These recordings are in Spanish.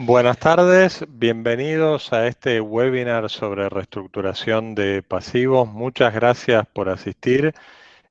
Buenas tardes, bienvenidos a este webinar sobre reestructuración de pasivos. Muchas gracias por asistir.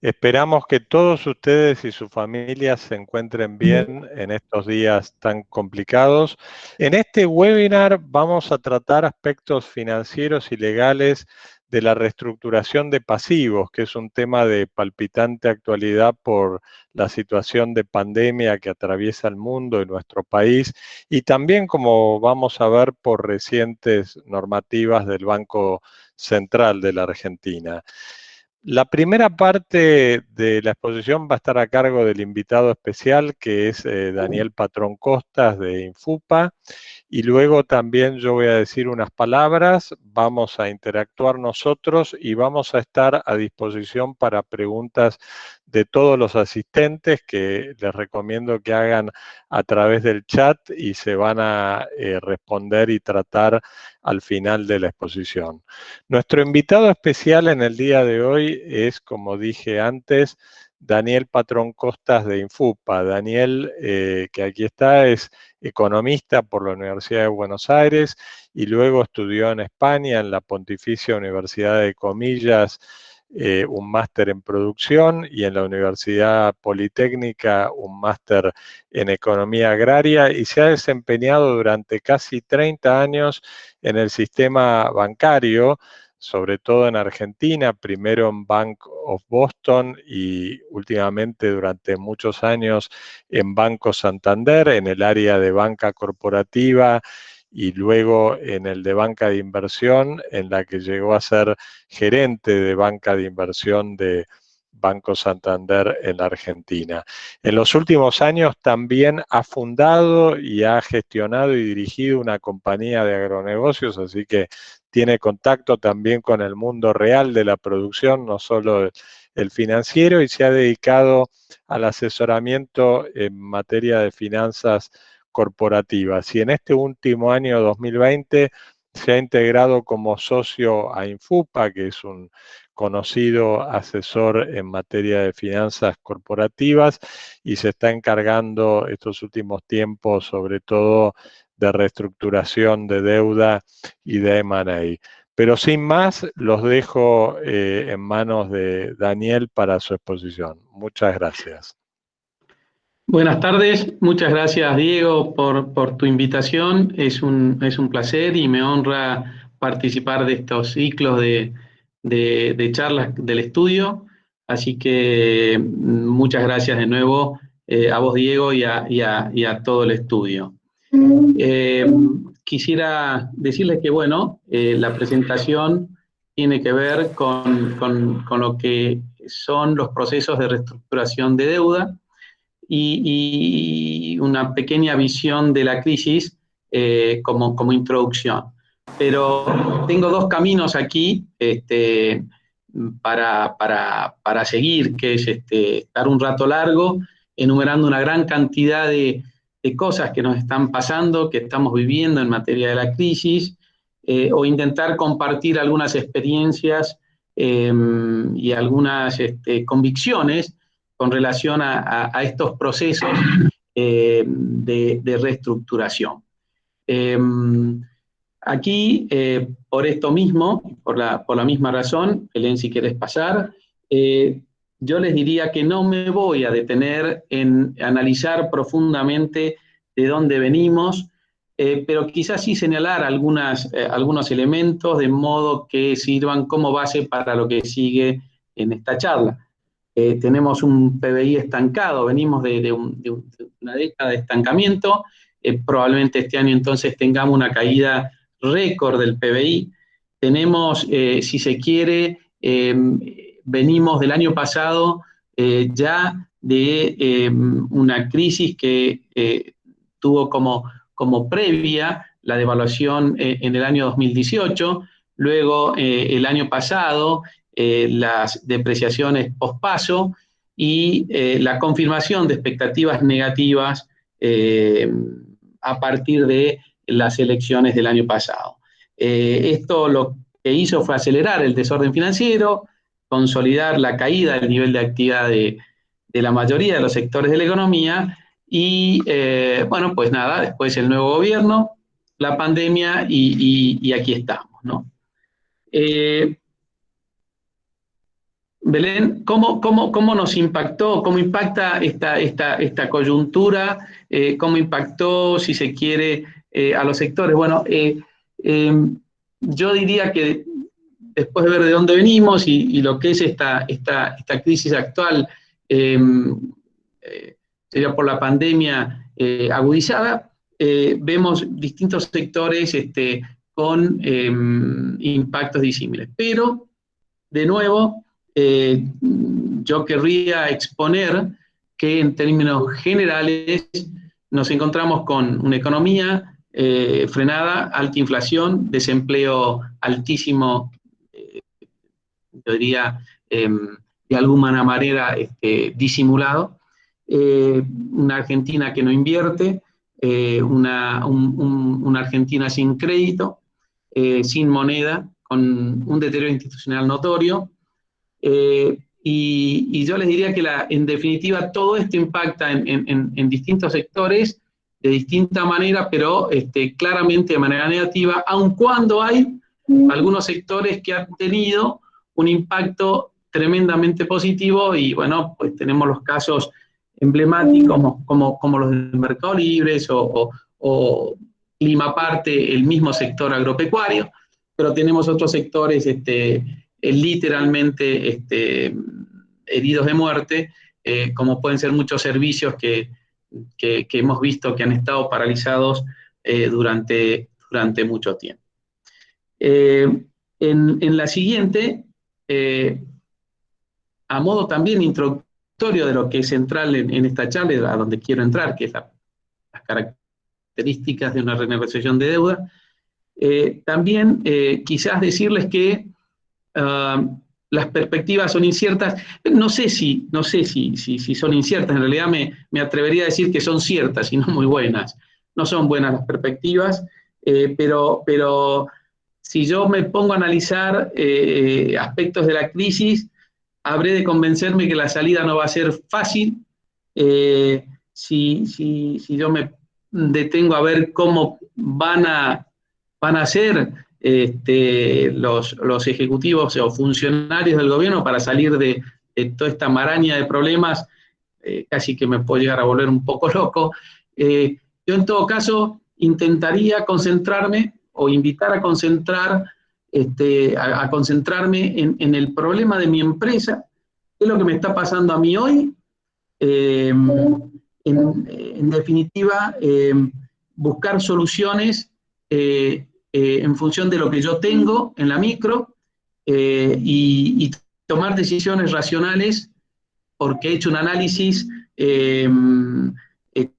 Esperamos que todos ustedes y sus familias se encuentren bien en estos días tan complicados. En este webinar vamos a tratar aspectos financieros y legales de la reestructuración de pasivos, que es un tema de palpitante actualidad por la situación de pandemia que atraviesa el mundo y nuestro país, y también, como vamos a ver, por recientes normativas del Banco Central de la Argentina. La primera parte de la exposición va a estar a cargo del invitado especial, que es Daniel Patrón Costas de Infupa, y luego también yo voy a decir unas palabras, vamos a interactuar nosotros y vamos a estar a disposición para preguntas de todos los asistentes, que les recomiendo que hagan a través del chat y se van a responder y tratar al final de la exposición. Nuestro invitado especial en el día de hoy es, como dije antes, Daniel Patrón Costas de Infupa. Daniel, que aquí está, es economista por la Universidad de Buenos Aires y luego estudió en España, en la Pontificia Universidad de Comillas, un máster en producción, y en la Universidad Politécnica un máster en economía agraria, y se ha desempeñado durante casi 30 años en el sistema bancario, sobre todo en Argentina, primero en Bank of Boston y últimamente durante muchos años en Banco Santander, en el área de banca corporativa, y luego en el de banca de inversión, en la que llegó a ser gerente de banca de inversión de Banco Santander en la Argentina. En los últimos años también ha fundado y ha gestionado y dirigido una compañía de agronegocios, así que tiene contacto también con el mundo real de la producción, no solo el financiero, y se ha dedicado al asesoramiento en materia de finanzas corporativas. Y en este último año 2020 se ha integrado como socio a Infupa, que es un conocido asesor en materia de finanzas corporativas, y se está encargando estos últimos tiempos sobre todo de reestructuración de deuda y de M&A. Pero sin más, los dejo en manos de Daniel para su exposición. Muchas gracias. Buenas tardes, muchas gracias Diego por tu invitación. Es un placer y me honra participar de estos ciclos de charlas del estudio. Así que muchas gracias de nuevo a vos Diego y a todo el estudio. Eh, Quisiera decirles que bueno, la presentación tiene que ver con lo que son los procesos de reestructuración de deuda y una pequeña visión de la crisis como introducción. Pero tengo dos caminos aquí para seguir, que es estar un rato largo enumerando una gran cantidad de cosas que nos están pasando, que estamos viviendo en materia de la crisis, o intentar compartir algunas experiencias y algunas convicciones con relación a estos procesos de reestructuración. Aquí, por esto mismo, por la misma razón, Helen, si querés pasar, yo les diría que no me voy a detener en analizar profundamente de dónde venimos, pero quizás sí señalar algunos elementos de modo que sirvan como base para lo que sigue en esta charla. Tenemos un PBI estancado, venimos de una década de estancamiento, probablemente este año entonces tengamos una caída récord del PBI. Tenemos, si se quiere, venimos del año pasado ya de una crisis que tuvo como previa la devaluación en el año 2018, luego el año pasado las depreciaciones post-paso y la confirmación de expectativas negativas a partir de las elecciones del año pasado. Esto lo que hizo fue acelerar el desorden financiero, consolidar la caída del nivel de actividad de la mayoría de los sectores de la economía y, bueno, pues nada, después el nuevo gobierno la pandemia y aquí estamos, ¿no? Belén, ¿cómo nos impactó, cómo impacta esta coyuntura, cómo impactó, si se quiere, a los sectores? Bueno, yo diría que después de ver de dónde venimos y lo que es esta crisis actual, sería por la pandemia agudizada, vemos distintos sectores con impactos disímiles. Pero, de nuevo, yo querría exponer que en términos generales nos encontramos con una economía frenada, alta inflación, desempleo altísimo, yo diría de alguna manera disimulado, una Argentina que no invierte, una Argentina sin crédito, sin moneda, con un deterioro institucional notorio. Y yo les diría que en definitiva todo esto impacta en distintos sectores de distinta manera, pero claramente de manera negativa, aun cuando hay algunos sectores que han tenido un impacto tremendamente positivo. Y bueno, pues tenemos los casos emblemáticos como los del Mercado Libre o Lima Aparte, el mismo sector agropecuario, pero tenemos otros sectores literalmente heridos de muerte, como pueden ser muchos servicios que hemos visto que han estado paralizados durante mucho tiempo. En la siguiente, a modo también introductorio de lo que es central en esta charla, a donde quiero entrar, que es las características de una renegociación de deuda, también quizás decirles que las perspectivas son inciertas. No sé si son inciertas, en realidad me atrevería a decir que son ciertas y no muy buenas. No son buenas las perspectivas, pero si yo me pongo a analizar aspectos de la crisis, habré de convencerme que la salida no va a ser fácil. Si yo me detengo a ver cómo van a ser los ejecutivos o funcionarios del gobierno para salir de toda esta maraña de problemas, casi que me puedo llegar a volver un poco loco. Yo en todo caso intentaría concentrarme o invitar a concentrar, a concentrarme en el problema de mi empresa, qué es lo que me está pasando a mí hoy, en definitiva, buscar soluciones en función de lo que yo tengo en la micro, y tomar decisiones racionales, porque he hecho un análisis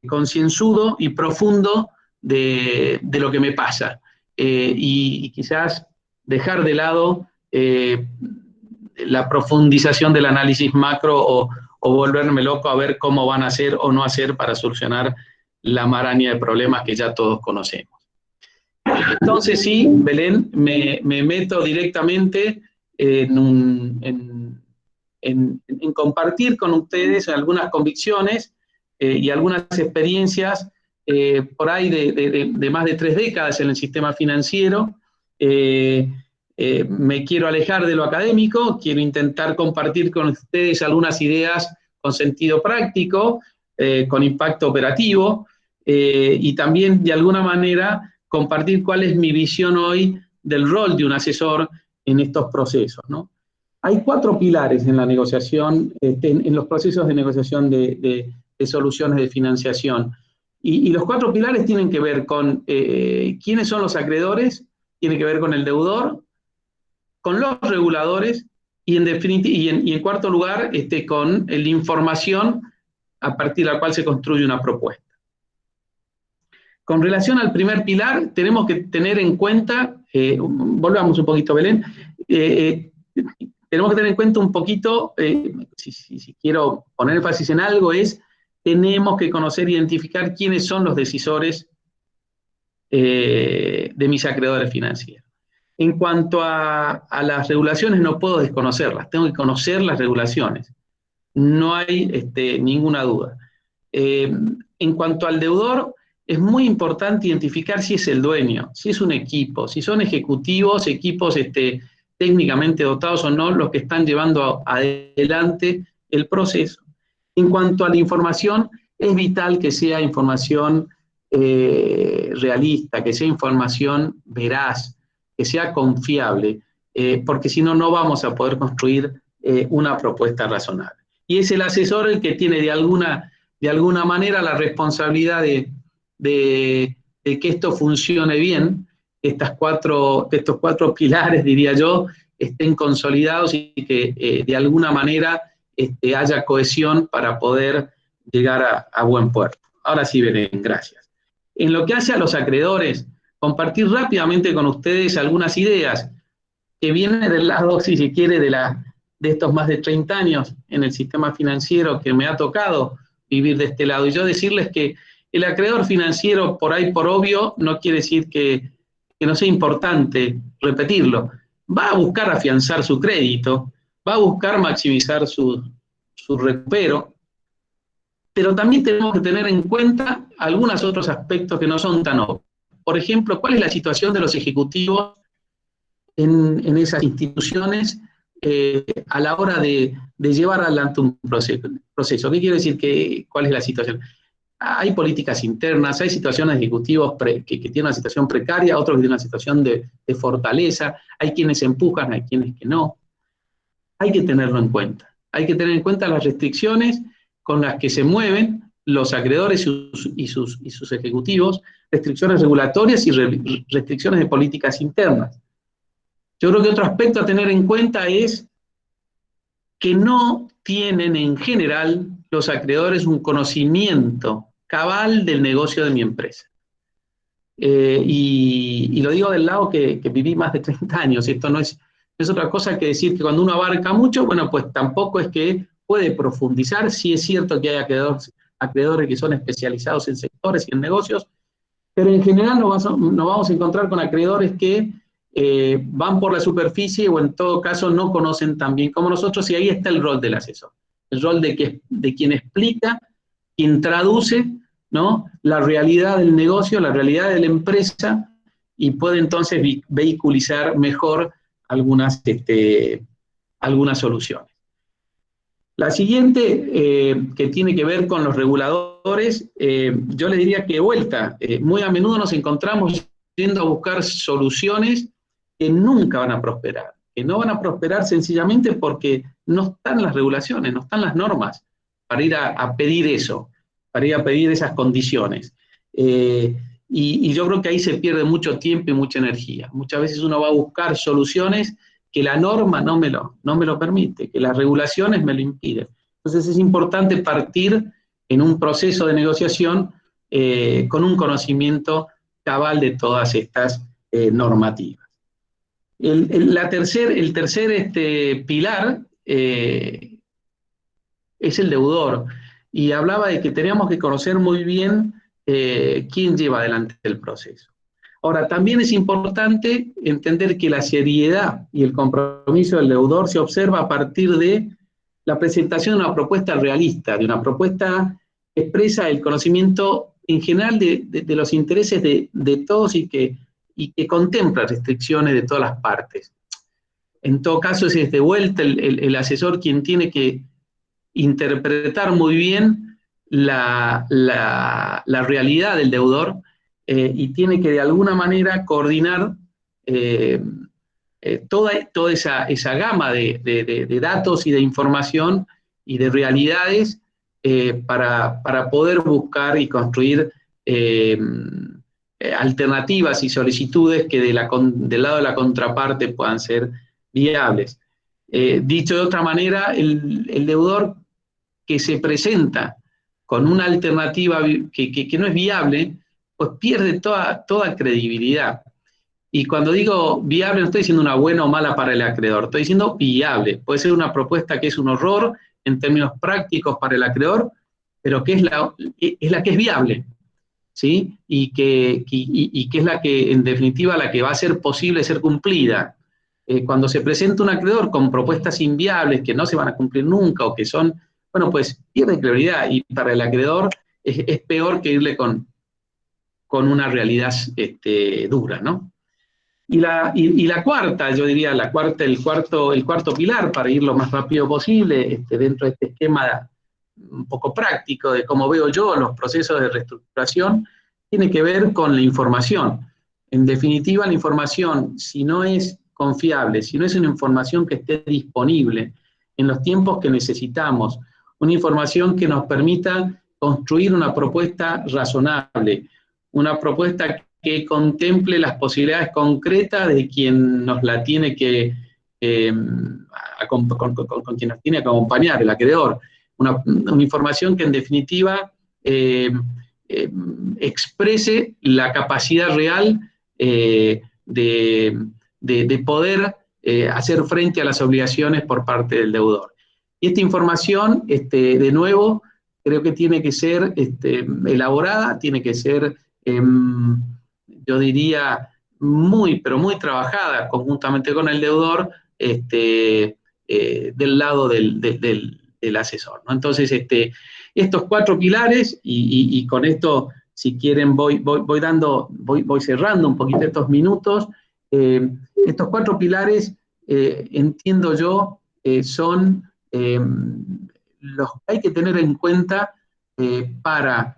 concienzudo y profundo de lo que me pasa, y quizás dejar de lado la profundización del análisis macro o volverme loco a ver cómo van a hacer o no hacer para solucionar la maraña de problemas que ya todos conocemos. Entonces sí, Belén, me meto directamente en compartir con ustedes algunas convicciones y algunas experiencias por ahí de más de 3 décadas en el sistema financiero. Me quiero alejar de lo académico, quiero intentar compartir con ustedes algunas ideas con sentido práctico, con impacto operativo, y también de alguna manera compartir cuál es mi visión hoy del rol de un asesor en estos procesos, ¿no? Hay 4 pilares en la negociación, en los procesos de negociación de soluciones de financiación. Y los 4 pilares tienen que ver con quiénes son los acreedores, tiene que ver con el deudor, con los reguladores y en cuarto lugar con la información a partir de la cual se construye una propuesta. Con relación al primer pilar, tenemos que tener en cuenta, volvamos un poquito, Belén, tenemos que tener en cuenta un poquito, si quiero poner énfasis en algo, tenemos que conocer e identificar quiénes son los decisores de mis acreedores financieros. En cuanto a las regulaciones, no puedo desconocerlas, tengo que conocer las regulaciones, no hay ninguna duda. En cuanto al deudor, es muy importante identificar si es el dueño, si es un equipo, si son ejecutivos, equipos técnicamente dotados o no, los que están llevando adelante el proceso. En cuanto a la información, es vital que sea información realista, que sea información veraz, que sea confiable, porque si no, no vamos a poder construir una propuesta razonable. Y es el asesor el que tiene de alguna manera la responsabilidad de que esto funcione bien, estos cuatro pilares, diría yo, estén consolidados y que de alguna manera haya cohesión para poder llegar a buen puerto. Ahora sí, Belén, gracias. En lo que hace a los acreedores, compartir rápidamente con ustedes algunas ideas que vienen del lado, si se quiere, de estos más de 30 años en el sistema financiero que me ha tocado vivir de este lado. Y yo decirles que el acreedor financiero, por ahí por obvio, no quiere decir que no sea importante repetirlo. Va a buscar afianzar su crédito, va a buscar maximizar su recupero, pero también tenemos que tener en cuenta algunos otros aspectos que no son tan obvios. Por ejemplo, ¿cuál es la situación de los ejecutivos en esas instituciones a la hora de llevar adelante un proceso? ¿Qué quiere decir? ¿Cuál es la situación? Hay políticas internas, hay situaciones de ejecutivos que tienen una situación precaria, otros que tienen una situación de fortaleza, hay quienes empujan, hay quienes que no. Hay que tenerlo en cuenta. Hay que tener en cuenta las restricciones con las que se mueven los acreedores y sus ejecutivos, restricciones regulatorias y restricciones de políticas internas. Yo creo que otro aspecto a tener en cuenta es que no tienen en general los acreedores un conocimiento cabal del negocio de mi empresa. Y lo digo del lado que viví más de 30 años, esto no es otra cosa que decir que cuando uno abarca mucho, bueno, pues tampoco es que puede profundizar. Sí es cierto que hay acreedores que son especializados en sectores y en negocios, pero en general nos vamos a encontrar con acreedores que van por la superficie o en todo caso no conocen tan bien como nosotros, y ahí está el rol del asesor, el rol de quien explica, quien traduce, ¿no?, la realidad del negocio, la realidad de la empresa, y puede entonces vehiculizar mejor algunas soluciones. La siguiente, que tiene que ver con los reguladores, yo les diría que de vuelta, muy a menudo nos encontramos yendo a buscar soluciones que nunca van a prosperar, que no van a prosperar sencillamente porque no están las regulaciones, no están las normas para ir a pedir eso, para ir a pedir esas condiciones. Y yo creo que ahí se pierde mucho tiempo y mucha energía. Muchas veces uno va a buscar soluciones que la norma no me lo permite, que las regulaciones me lo impiden. Entonces es importante partir en un proceso de negociación con un conocimiento cabal de todas estas normativas. El tercer pilar es el deudor, y hablaba de que teníamos que conocer muy bien quién lleva adelante el proceso. Ahora, también es importante entender que la seriedad y el compromiso del deudor se observa a partir de la presentación de una propuesta realista, de una propuesta que expresa el conocimiento en general de los intereses de todos y que contempla restricciones de todas las partes. En todo caso, es de vuelta el asesor quien tiene que interpretar muy bien la realidad del deudor, y tiene que de alguna manera coordinar toda esa gama de datos y de información y de realidades para poder buscar y construir alternativas y solicitudes que del lado de la contraparte puedan ser viables. Dicho de otra manera, el deudor que se presenta con una alternativa que no es viable, pues pierde toda credibilidad. Y cuando digo viable, no estoy diciendo una buena o mala para el acreedor, estoy diciendo viable. Puede ser una propuesta que es un horror en términos prácticos para el acreedor, pero que es la que es viable, ¿sí? Y que es la que, en definitiva, la que va a ser posible ser cumplida. Cuando se presenta un acreedor con propuestas inviables que no se van a cumplir nunca o que son, bueno, pues pierde credibilidad, y para el acreedor es peor que irle con con una realidad dura, ¿no? Y la cuarta, yo diría, el cuarto pilar, para ir lo más rápido posible, dentro de este esquema un poco práctico de cómo veo yo los procesos de reestructuración, tiene que ver con la información. En definitiva, la información, si no es confiable, si no es una información que esté disponible en los tiempos que necesitamos, una información que nos permita construir una propuesta razonable, una propuesta que contemple las posibilidades concretas de quien nos la tiene que, con quien nos tiene que acompañar, el acreedor. Una información que en definitiva exprese la capacidad real de poder hacer frente a las obligaciones por parte del deudor. Y esta información, de nuevo, creo que tiene que ser elaborada, tiene que ser, yo diría, pero muy trabajada conjuntamente con el deudor, del lado del asesor, ¿no? Entonces, estos 4 pilares, y con esto, si quieren, voy cerrando un poquito estos minutos. Estos 4 pilares, entiendo yo, son los que hay que tener en cuenta para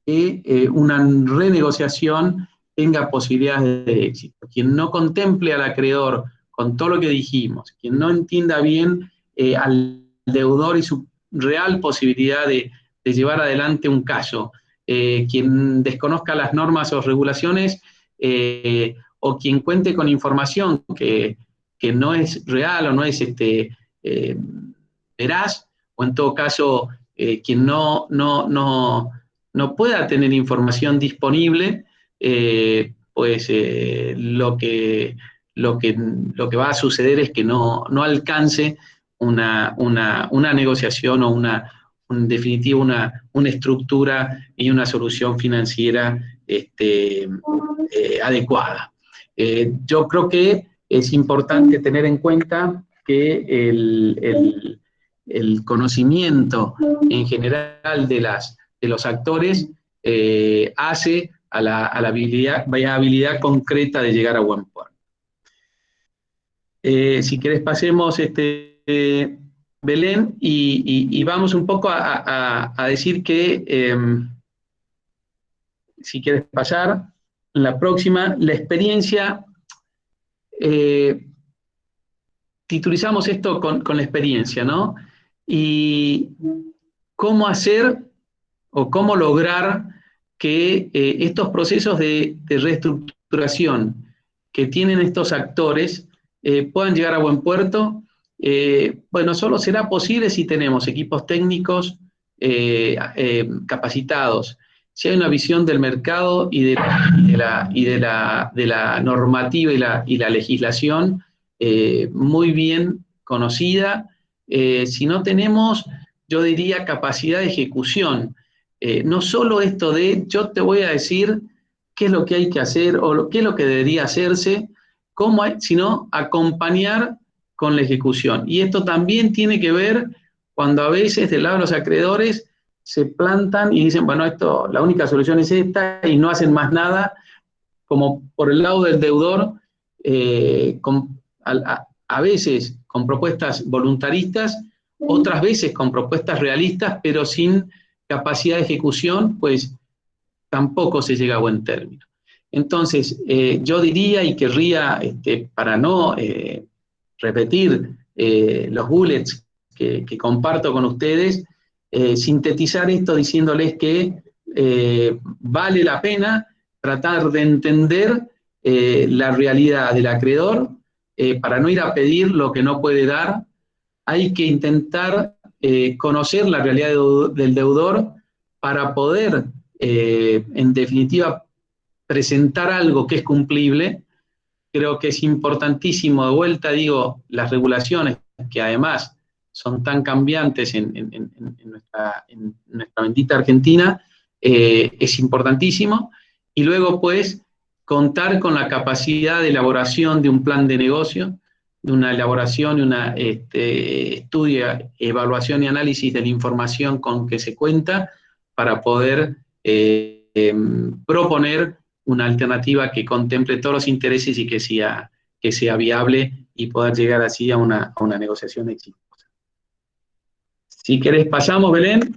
que una renegociación tenga posibilidades de éxito. Quien no contemple al acreedor con todo lo que dijimos, quien no entienda bien al deudor y su real posibilidad de llevar adelante un caso, quien desconozca las normas o regulaciones, o quien cuente con información que no es real o no es veraz, o en todo caso, quien no pueda tener información disponible, pues lo que va a suceder es que no alcance una negociación o en definitiva una estructura y una solución financiera adecuada. Yo creo que es importante tener en cuenta que el conocimiento en general de los actores hace a la viabilidad concreta de llegar a buen puerto. Si querés pasemos, Belén, y vamos un poco a decir que, si quieres pasar, la próxima, la experiencia, titulizamos esto con la experiencia, ¿no? Y cómo hacer o cómo lograr que estos procesos de reestructuración que tienen estos actores puedan llegar a buen puerto. Bueno, solo será posible si tenemos equipos técnicos capacitados, si hay una visión del mercado y de la normativa y la legislación muy bien conocida. Si no tenemos, yo diría, capacidad de ejecución. No solo esto de yo te voy a decir qué es lo que hay que hacer o qué es lo que debería hacerse, sino acompañar con la ejecución. Y esto también tiene que ver cuando a veces del lado de los acreedores se plantan y dicen, bueno, la única solución es esta, y no hacen más nada, como por el lado del deudor, a veces con propuestas voluntaristas, otras veces con propuestas realistas, pero sin capacidad de ejecución, pues tampoco se llega a buen término. Entonces, yo diría y querría, para no repetir los bullets que comparto con ustedes, sintetizar esto diciéndoles que vale la pena tratar de entender la realidad del acreedor, para no ir a pedir lo que no puede dar. Hay que intentar conocer la realidad del deudor para poder, en definitiva, presentar algo que es cumplible. Creo que es importantísimo, de vuelta digo, las regulaciones, que además son tan cambiantes en nuestra bendita Argentina, es importantísimo. Y luego, pues, contar con la capacidad de elaboración de un plan de negocio, de una elaboración y una estudio, evaluación y análisis de la información con que se cuenta para poder proponer una alternativa que contemple todos los intereses y que sea viable y poder llegar así a una negociación exitosa. Si querés, pasamos, Belén.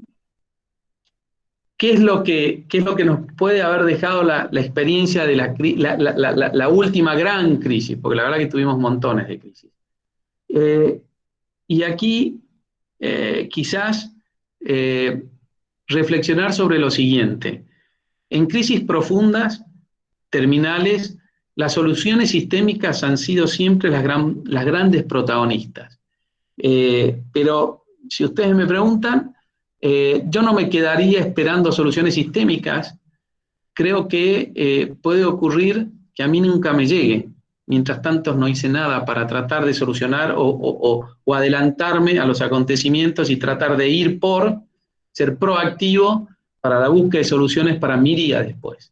¿Qué es lo que nos puede haber dejado la experiencia de la última gran crisis? Porque la verdad que tuvimos montones de crisis. Y aquí quizás reflexionar sobre lo siguiente. En crisis profundas, terminales, las soluciones sistémicas han sido siempre las grandes protagonistas. Pero si ustedes me preguntan, yo no me quedaría esperando soluciones sistémicas. Creo que puede ocurrir que a mí nunca me llegue. Mientras tanto no hice nada para tratar de solucionar o adelantarme a los acontecimientos y tratar de ir por ser proactivo para la búsqueda de soluciones para mi día después.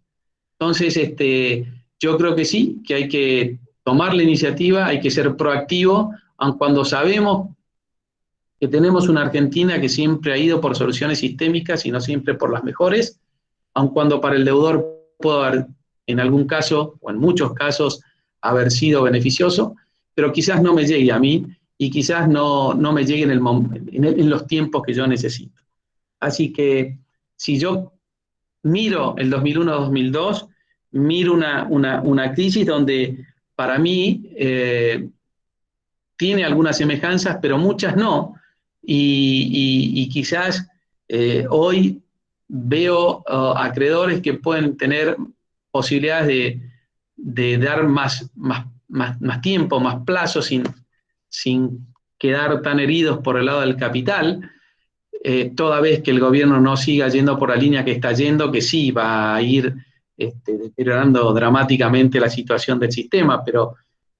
Entonces, yo creo que sí, que hay que tomar la iniciativa, hay que ser proactivo, aun cuando sabemos que tenemos una Argentina que siempre ha ido por soluciones sistémicas y no siempre por las mejores, aun cuando para el deudor puede haber, en algún caso, o en muchos casos, haber sido beneficioso, pero quizás no me llegue a mí y quizás no me llegue en los tiempos que yo necesito. Así que si yo miro el 2001-2002, miro una crisis donde para mí tiene algunas semejanzas, pero muchas no, y quizás hoy veo acreedores que pueden tener posibilidades de dar más tiempo, más plazo, sin quedar tan heridos por el lado del capital, toda vez que el gobierno no siga yendo por la línea que está yendo, que sí va a ir deteriorando dramáticamente la situación del sistema, pero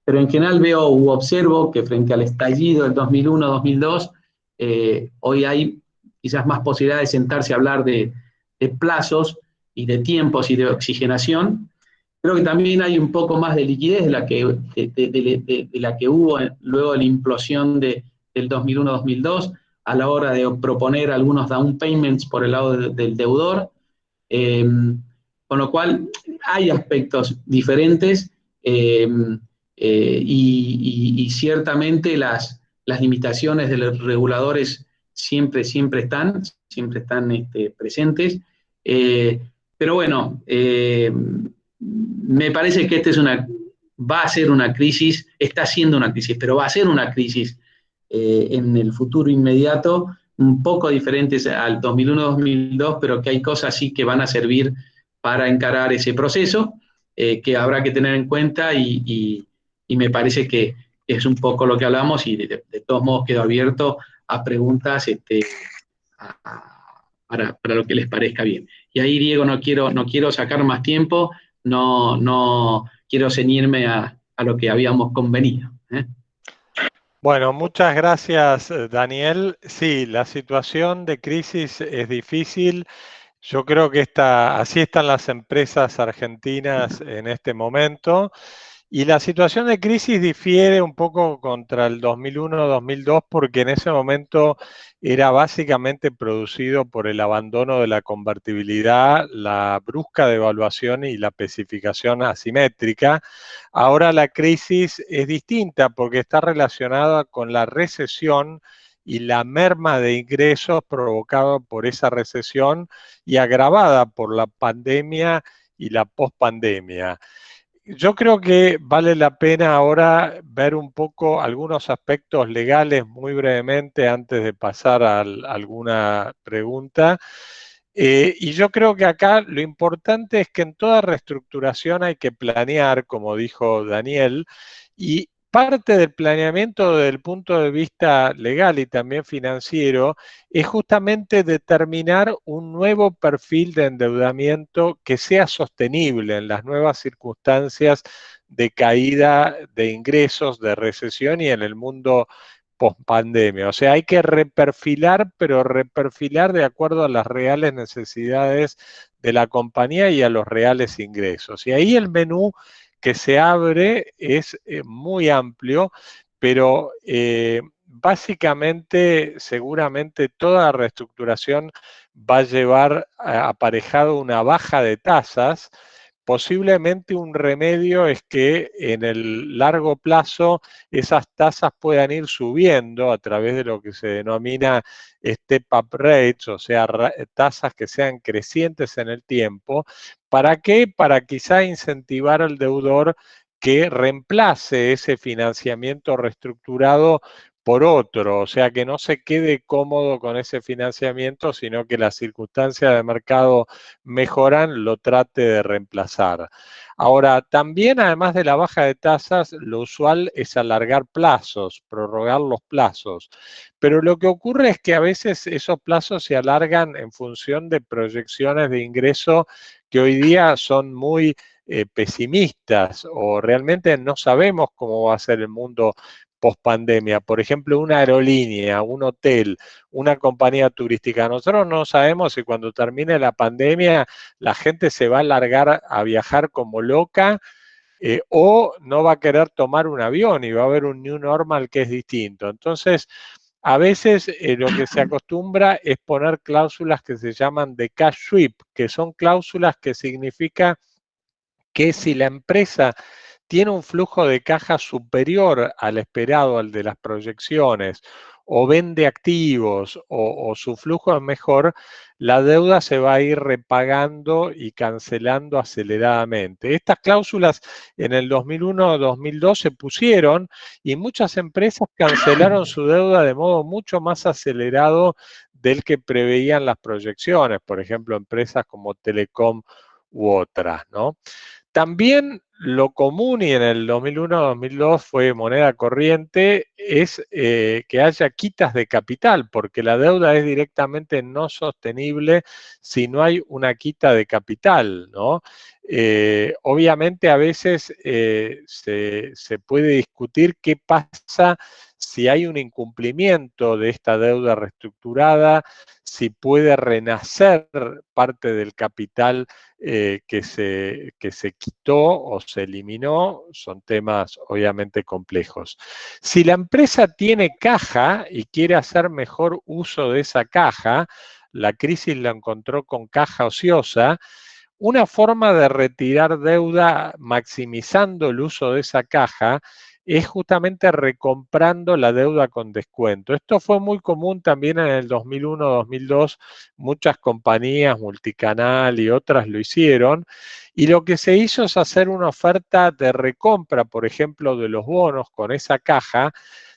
en general veo u observo que frente al estallido del 2001-2002, hoy hay quizás más posibilidades de sentarse a hablar de plazos y de tiempos y de oxigenación. Creo que también hay un poco más de liquidez de la que hubo luego de la implosión del 2001-2002 a la hora de proponer algunos down payments por el lado del deudor. Con lo cual hay aspectos diferentes y ciertamente las limitaciones de los reguladores siempre están presentes. Pero bueno, me parece que va a ser una crisis, está siendo una crisis, pero va a ser una crisis en el futuro inmediato, un poco diferentes al 2001-2002, pero que hay cosas sí que van a servir para encarar ese proceso, que habrá que tener en cuenta y me parece que es un poco lo que hablamos y de todos modos quedo abierto a preguntas para lo que les parezca bien. Y ahí, Diego, no quiero sacar más tiempo, no quiero ceñirme a lo que habíamos convenido. Bueno, muchas gracias, Daniel. Sí, la situación de crisis es difícil. Yo creo que así están las empresas argentinas en este momento. Y la situación de crisis difiere un poco contra el 2001-2002 porque en ese momento era básicamente producido por el abandono de la convertibilidad, la brusca devaluación y la especificación asimétrica. Ahora la crisis es distinta porque está relacionada con la recesión y la merma de ingresos provocada por esa recesión y agravada por la pandemia y la pospandemia. Yo creo que vale la pena ahora ver un poco algunos aspectos legales muy brevemente antes de pasar a alguna pregunta. Y yo creo que acá lo importante es que en toda reestructuración hay que planear, como dijo Daniel, y parte del planeamiento desde el punto de vista legal y también financiero es justamente determinar un nuevo perfil de endeudamiento que sea sostenible en las nuevas circunstancias de caída de ingresos, de recesión y en el mundo post-pandemia. O sea, hay que reperfilar, pero reperfilar de acuerdo a las reales necesidades de la compañía y a los reales ingresos. Y ahí el menú que se abre es muy amplio, pero básicamente, seguramente toda reestructuración va a llevar aparejado una baja de tasas, posiblemente un remedio es que en el largo plazo esas tasas puedan ir subiendo a través de lo que se denomina step-up rates, o sea, tasas que sean crecientes en el tiempo. ¿Para qué? Para quizá incentivar al deudor que reemplace ese financiamiento reestructurado por otro, o sea, que no se quede cómodo con ese financiamiento, sino que las circunstancias de mercado mejoran, lo trate de reemplazar. Ahora, también además de la baja de tasas, lo usual es alargar plazos, prorrogar los plazos. Pero lo que ocurre es que a veces esos plazos se alargan en función de proyecciones de ingreso que hoy día son muy pesimistas o realmente no sabemos cómo va a ser el mundo post-pandemia. Por ejemplo, una aerolínea, un hotel, una compañía turística. Nosotros no sabemos si cuando termine la pandemia la gente se va a largar a viajar como loca o no va a querer tomar un avión y va a haber un new normal que es distinto. Entonces, a veces lo que se acostumbra es poner cláusulas que se llaman de cash sweep, que son cláusulas que significa que si la empresa tiene un flujo de caja superior al esperado, al de las proyecciones, o vende activos, o su flujo es mejor, la deuda se va a ir repagando y cancelando aceleradamente. Estas cláusulas en el 2001-2002 se pusieron y muchas empresas cancelaron su deuda de modo mucho más acelerado del que preveían las proyecciones, por ejemplo, empresas como Telecom u otras, ¿no? También lo común, y en el 2001-2002 fue moneda corriente, es que haya quitas de capital, porque la deuda es directamente no sostenible si no hay una quita de capital, ¿no? Obviamente a veces se puede discutir qué pasa si hay un incumplimiento de esta deuda reestructurada, si puede renacer parte del capital que se quitó o se eliminó, son temas obviamente complejos. Si la empresa tiene caja y quiere hacer mejor uso de esa caja, la crisis la encontró con caja ociosa, una forma de retirar deuda maximizando el uso de esa caja es justamente recomprando la deuda con descuento. Esto fue muy común también en el 2001-2002, muchas compañías, Multicanal y otras lo hicieron, y lo que se hizo es hacer una oferta de recompra, por ejemplo, de los bonos con esa caja,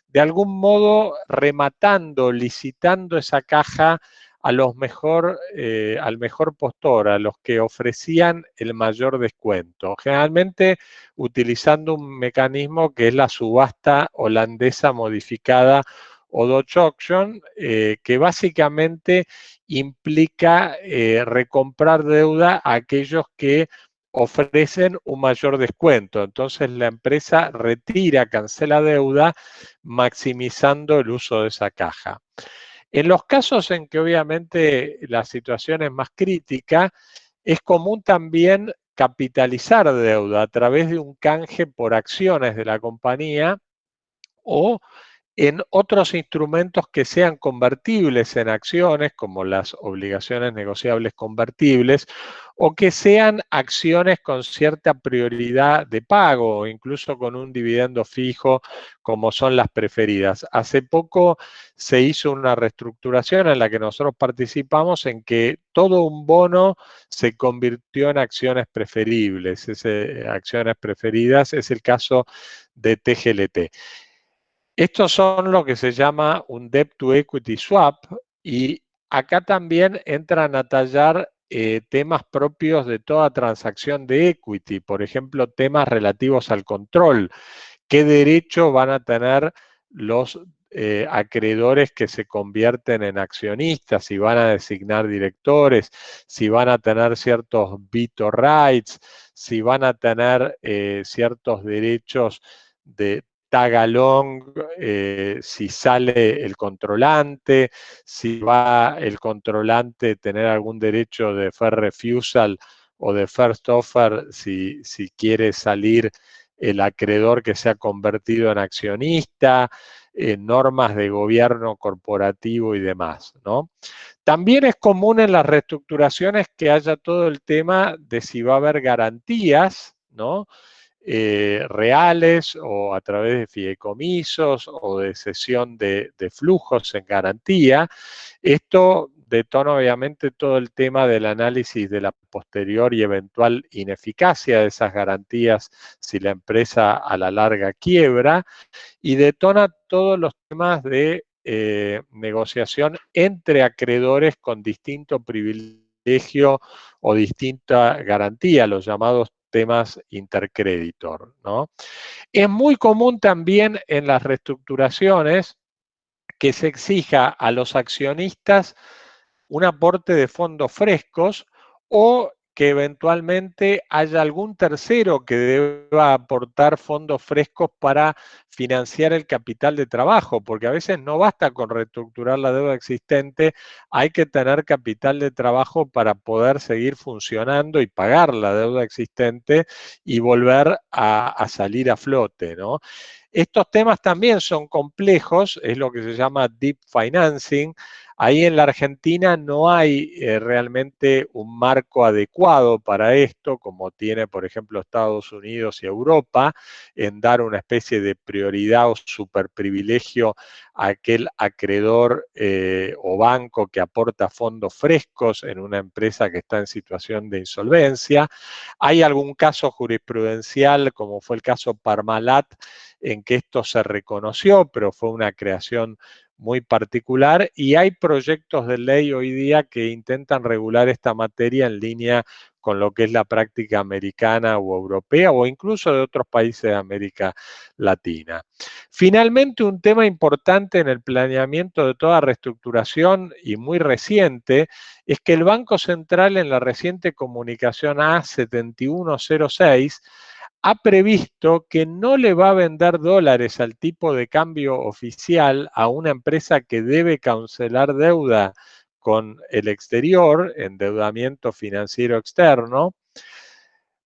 de algún modo rematando, licitando esa caja a los al mejor postor, a los que ofrecían el mayor descuento. Generalmente utilizando un mecanismo que es la subasta holandesa modificada o Dutch Auction, que básicamente implica recomprar deuda a aquellos que ofrecen un mayor descuento. Entonces la empresa retira, cancela deuda, maximizando el uso de esa caja. En los casos en que obviamente la situación es más crítica, es común también capitalizar deuda a través de un canje por acciones de la compañía o en otros instrumentos que sean convertibles en acciones, como las obligaciones negociables convertibles, o que sean acciones con cierta prioridad de pago, o incluso con un dividendo fijo, como son las preferidas. Hace poco se hizo una reestructuración en la que nosotros participamos en que todo un bono se convirtió en acciones preferibles. Acciones preferidas es el caso de TGLT. Estos son lo que se llama un debt to equity swap y acá también entran a tallar temas propios de toda transacción de equity, por ejemplo, temas relativos al control. ¿Qué derecho van a tener los acreedores que se convierten en accionistas? Si van a designar directores, si van a tener ciertos veto rights, si van a tener ciertos derechos de tag along, si sale el controlante, si va el controlante tener algún derecho de fair refusal o de first offer si quiere salir el acreedor que se ha convertido en accionista. normas de gobierno corporativo y demás, ¿no? También es común en las reestructuraciones que haya todo el tema de si va a haber garantías, ¿no? Reales o a través de fideicomisos o de cesión de flujos en garantía. Esto detona obviamente todo el tema del análisis de la posterior y eventual ineficacia de esas garantías si la empresa a la larga quiebra, y detona todos los temas de negociación entre acreedores con distinto privilegio o distinta garantía, los llamados temas intercreditor, ¿no? Es muy común también en las reestructuraciones que se exija a los accionistas un aporte de fondos frescos o que eventualmente haya algún tercero que deba aportar fondos frescos para financiar el capital de trabajo, porque a veces no basta con reestructurar la deuda existente, hay que tener capital de trabajo para poder seguir funcionando y pagar la deuda existente y volver a salir a flote, ¿no? Estos temas también son complejos, es lo que se llama deep financing. Ahí en la Argentina no hay realmente un marco adecuado para esto, como tiene, por ejemplo, Estados Unidos y Europa, en dar una especie de prioridad o superprivilegio a aquel acreedor o banco que aporta fondos frescos en una empresa que está en situación de insolvencia. Hay algún caso jurisprudencial, como fue el caso Parmalat, en que esto se reconoció, pero fue una creación muy particular, y hay proyectos de ley hoy día que intentan regular esta materia en línea con lo que es la práctica americana o europea o incluso de otros países de América Latina. Finalmente, un tema importante en el planeamiento de toda reestructuración y muy reciente es que el Banco Central en la reciente comunicación A7106 ha previsto que no le va a vender dólares al tipo de cambio oficial a una empresa que debe cancelar deuda con el exterior, endeudamiento financiero externo,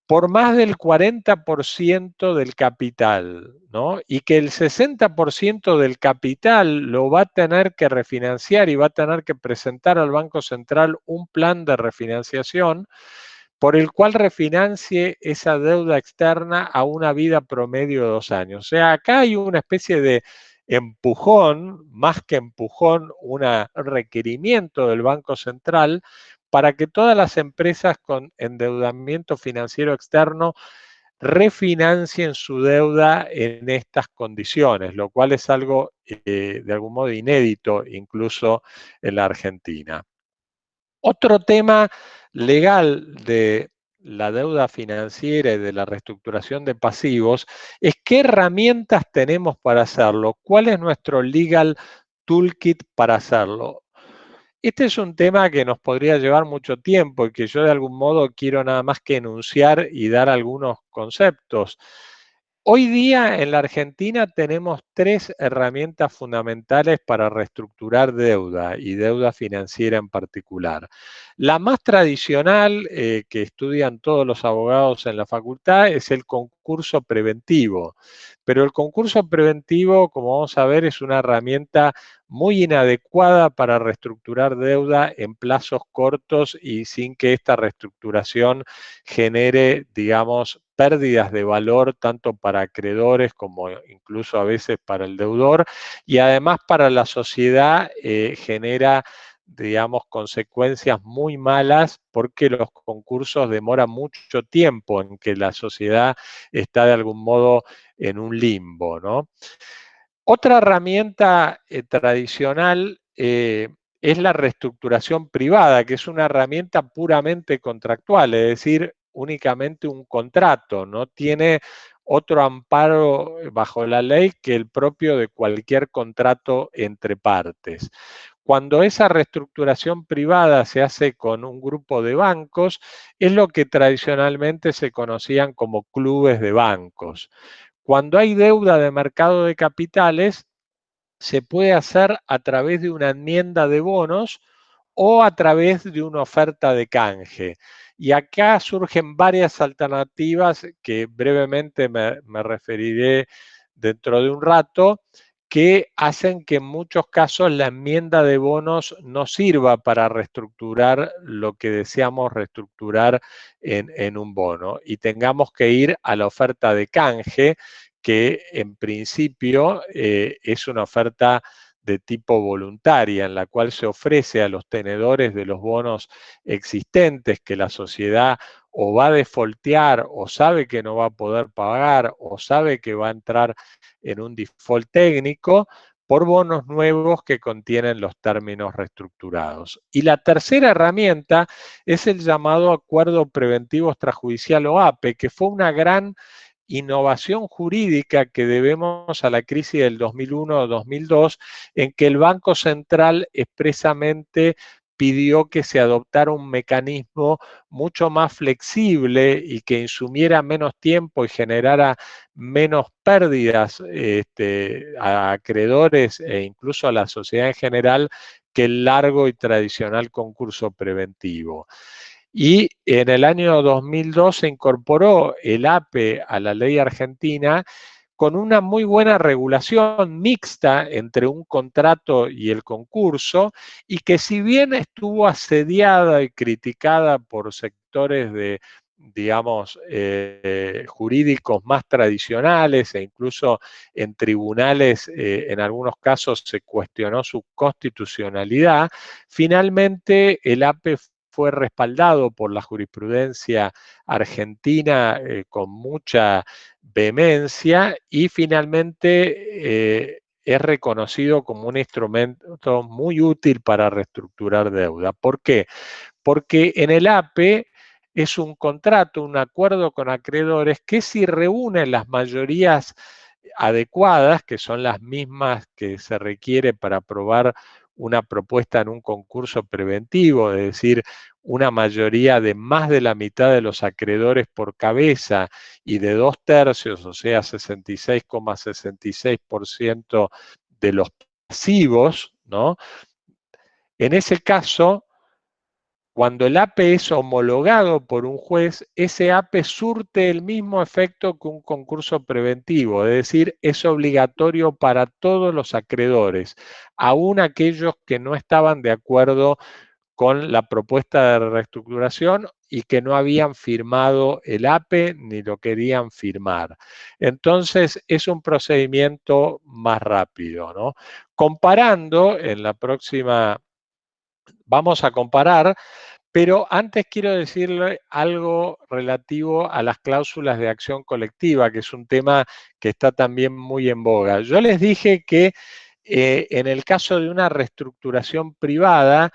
por más del 40% del capital, ¿no? Y que el 60% del capital lo va a tener que refinanciar y va a tener que presentar al Banco Central un plan de refinanciación por el cual refinancie esa deuda externa a una vida promedio de 2 años. O sea, acá hay una especie de empujón, más que empujón, un requerimiento del Banco Central para que todas las empresas con endeudamiento financiero externo refinancien su deuda en estas condiciones, lo cual es algo de algún modo inédito incluso en la Argentina. Otro tema legal de la deuda financiera y de la reestructuración de pasivos es qué herramientas tenemos para hacerlo, cuál es nuestro legal toolkit para hacerlo. Este es un tema que nos podría llevar mucho tiempo y que yo de algún modo quiero nada más que enunciar y dar algunos conceptos. Hoy día en la Argentina tenemos 3 herramientas fundamentales para reestructurar deuda y deuda financiera en particular. La más tradicional que estudian todos los abogados en la facultad es el concurso preventivo, pero el concurso preventivo, como vamos a ver, es una herramienta muy inadecuada para reestructurar deuda en plazos cortos y sin que esta reestructuración genere, digamos, pérdidas de valor tanto para acreedores como incluso a veces para el deudor, y además para la sociedad genera, digamos, consecuencias muy malas porque los concursos demoran mucho tiempo en que la sociedad está de algún modo en un limbo, ¿no? Otra herramienta tradicional es la reestructuración privada, que es una herramienta puramente contractual, es decir, únicamente un contrato, no tiene otro amparo bajo la ley que el propio de cualquier contrato entre partes. Cuando esa reestructuración privada se hace con un grupo de bancos, es lo que tradicionalmente se conocían como clubes de bancos. Cuando hay deuda de mercado de capitales, se puede hacer a través de una enmienda de bonos o a través de una oferta de canje. Y acá surgen varias alternativas que brevemente me referiré dentro de un rato, que hacen que en muchos casos la enmienda de bonos no sirva para reestructurar lo que deseamos reestructurar en un bono y tengamos que ir a la oferta de canje, que en principio es una oferta de tipo voluntaria, en la cual se ofrece a los tenedores de los bonos existentes que la sociedad o va a defaultear o sabe que no va a poder pagar o sabe que va a entrar en un default técnico por bonos nuevos que contienen los términos reestructurados. Y la tercera herramienta es el llamado acuerdo preventivo extrajudicial o APE, que fue una gran innovación jurídica que debemos a la crisis del 2001-2002, en que el Banco Central expresamente pidió que se adoptara un mecanismo mucho más flexible y que insumiera menos tiempo y generara menos pérdidas a acreedores e incluso a la sociedad en general que el largo y tradicional concurso preventivo. Y en el año 2002 se incorporó el APE a la ley argentina con una muy buena regulación mixta entre un contrato y el concurso, y que si bien estuvo asediada y criticada por sectores de, digamos, jurídicos más tradicionales e incluso en tribunales, en algunos casos se cuestionó su constitucionalidad, finalmente el APE fue respaldado por la jurisprudencia argentina con mucha vehemencia y finalmente es reconocido como un instrumento muy útil para reestructurar deuda. ¿Por qué? Porque en el APE es un contrato, un acuerdo con acreedores que si reúnen las mayorías adecuadas, que son las mismas que se requiere para aprobar una propuesta en un concurso preventivo, es decir, una mayoría de más de la mitad de los acreedores por cabeza y de 2/3, o sea, 66,66% de los pasivos, ¿no? En ese caso, cuando el APE es homologado por un juez, ese APE surte el mismo efecto que un concurso preventivo, es decir, es obligatorio para todos los acreedores, aun aquellos que no estaban de acuerdo con la propuesta de reestructuración y que no habían firmado el APE ni lo querían firmar. Entonces, es un procedimiento más rápido, ¿no? Comparando, en la próxima, vamos a comparar, pero antes quiero decirle algo relativo a las cláusulas de acción colectiva, que es un tema que está también muy en boga. Yo les dije que en el caso de una reestructuración privada,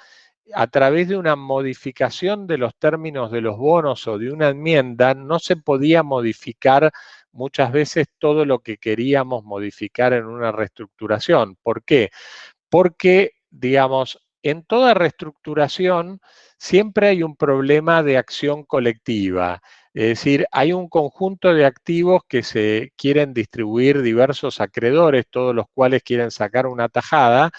a través de una modificación de los términos de los bonos o de una enmienda, no se podía modificar muchas veces todo lo que queríamos modificar en una reestructuración. ¿Por qué? Porque, digamos, en toda reestructuración siempre hay un problema de acción colectiva. Es decir, hay un conjunto de activos que se quieren distribuir diversos acreedores, todos los cuales quieren sacar una tajada,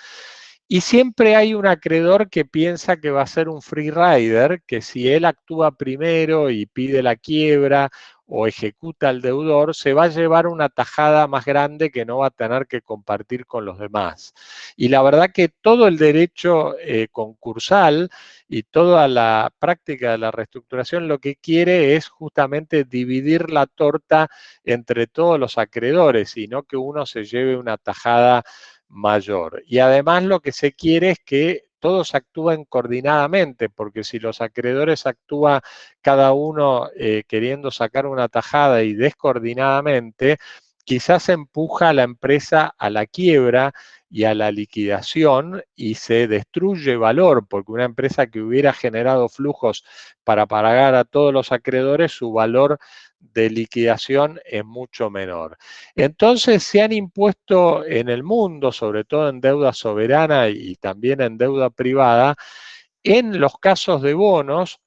y siempre hay un acreedor que piensa que va a ser un free rider, que si él actúa primero y pide la quiebra o ejecuta al deudor, se va a llevar una tajada más grande que no va a tener que compartir con los demás. Y la verdad que todo el derecho concursal y toda la práctica de la reestructuración lo que quiere es justamente dividir la torta entre todos los acreedores y no que uno se lleve una tajada mayor. Y además lo que se quiere es que todos actúen coordinadamente, porque si los acreedores actúan cada uno queriendo sacar una tajada y descoordinadamente, quizás empuja a la empresa a la quiebra y a la liquidación y se destruye valor, porque una empresa que hubiera generado flujos para pagar a todos los acreedores, su valor de liquidación es mucho menor. Entonces se han impuesto en el mundo, sobre todo en deuda soberana y también en deuda privada, en los casos de bonos,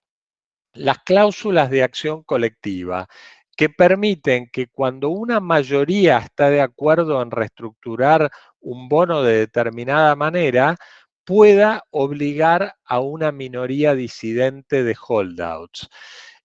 las cláusulas de acción colectiva, que permiten que cuando una mayoría está de acuerdo en reestructurar un bono de determinada manera, pueda obligar a una minoría disidente de holdouts.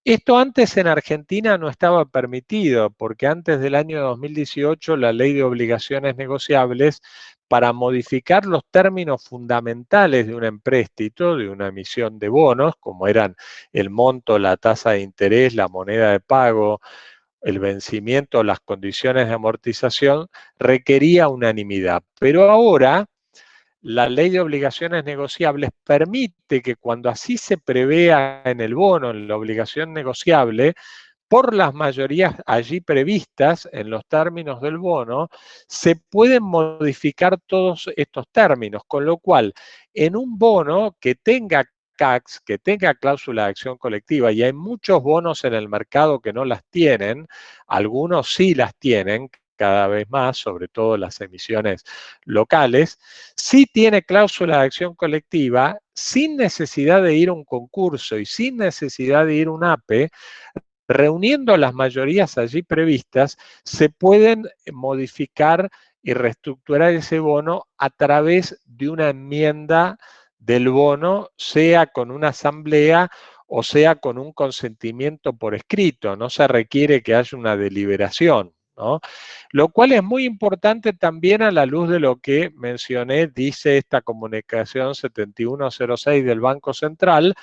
Esto antes en Argentina no estaba permitido, porque antes del año 2018 la ley de obligaciones negociables, para modificar los términos fundamentales de un empréstito, de una emisión de bonos, como eran el monto, la tasa de interés, la moneda de pago, el vencimiento, las condiciones de amortización, requería unanimidad. Pero ahora la ley de obligaciones negociables permite que cuando así se prevea en el bono, en la obligación negociable, por las mayorías allí previstas en los términos del bono, se pueden modificar todos estos términos, con lo cual en un bono que tenga CACs, que tenga cláusula de acción colectiva, y hay muchos bonos en el mercado que no las tienen, algunos sí las tienen cada vez más, sobre todo las emisiones locales, sí tiene cláusula de acción colectiva sin necesidad de ir a un concurso y sin necesidad de ir a un APE. Reuniendo las mayorías allí previstas, se pueden modificar y reestructurar ese bono a través de una enmienda del bono, sea con una asamblea o sea con un consentimiento por escrito. No se requiere que haya una deliberación, ¿no? Lo cual es muy importante también a la luz de lo que mencioné, dice esta comunicación 7106 del Banco Central,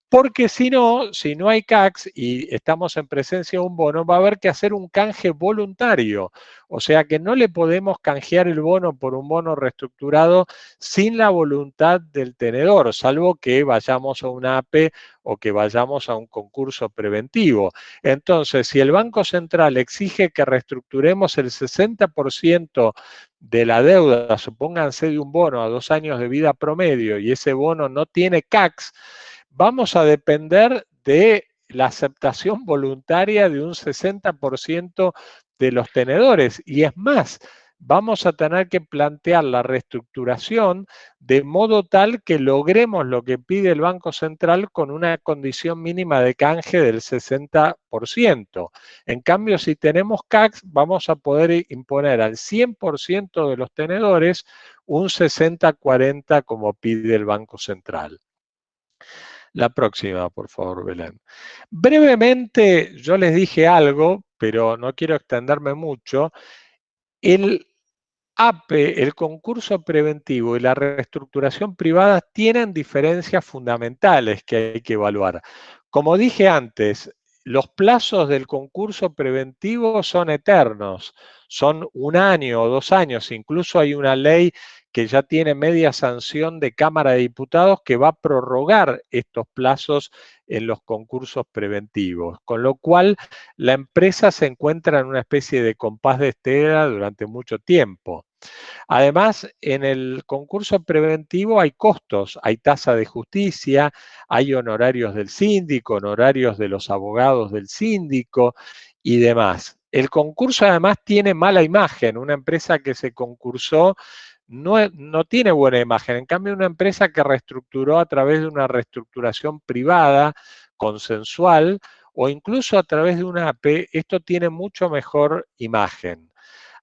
porque si no hay CACs y estamos en presencia de un bono, va a haber que hacer un canje voluntario. O sea que no le podemos canjear el bono por un bono reestructurado sin la voluntad del tenedor, salvo que vayamos a una APE o que vayamos a un concurso preventivo. Entonces, si el Banco Central exige que reestructuremos el 60% de la deuda, supónganse de un bono a 2 años de vida promedio, y ese bono no tiene CACs, vamos a depender de la aceptación voluntaria de un 60% de los tenedores. Y es más, vamos a tener que plantear la reestructuración de modo tal que logremos lo que pide el Banco Central con una condición mínima de canje del 60%. En cambio, si tenemos CACs, vamos a poder imponer al 100% de los tenedores un 60-40 como pide el Banco Central. La próxima, por favor, Belén. Brevemente, yo les dije algo, pero no quiero extenderme mucho. El APE, el concurso preventivo y la reestructuración privada tienen diferencias fundamentales que hay que evaluar. Como dije antes, los plazos del concurso preventivo son eternos, son 1 año o 2 años, incluso hay una ley que ya tiene media sanción de Cámara de Diputados que va a prorrogar estos plazos en los concursos preventivos, con lo cual la empresa se encuentra en una especie de compás de espera durante mucho tiempo. Además, en el concurso preventivo hay costos, hay tasa de justicia, hay honorarios del síndico, honorarios de los abogados del síndico y demás. El concurso además tiene mala imagen. Una empresa que se concursó no tiene buena imagen. En cambio, una empresa que reestructuró a través de una reestructuración privada, consensual, o incluso a través de una AP, esto tiene mucho mejor imagen.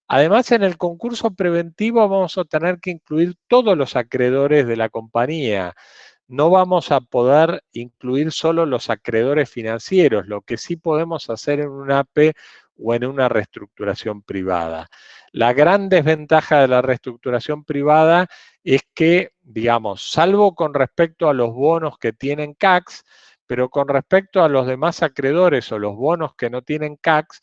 Además, en el concurso preventivo vamos a tener que incluir todos los acreedores de la compañía. No vamos a poder incluir solo los acreedores financieros, lo que sí podemos hacer en un APE o en una reestructuración privada. La gran desventaja de la reestructuración privada es que, digamos, salvo con respecto a los bonos que tienen CACs, pero con respecto a los demás acreedores o los bonos que no tienen CACs,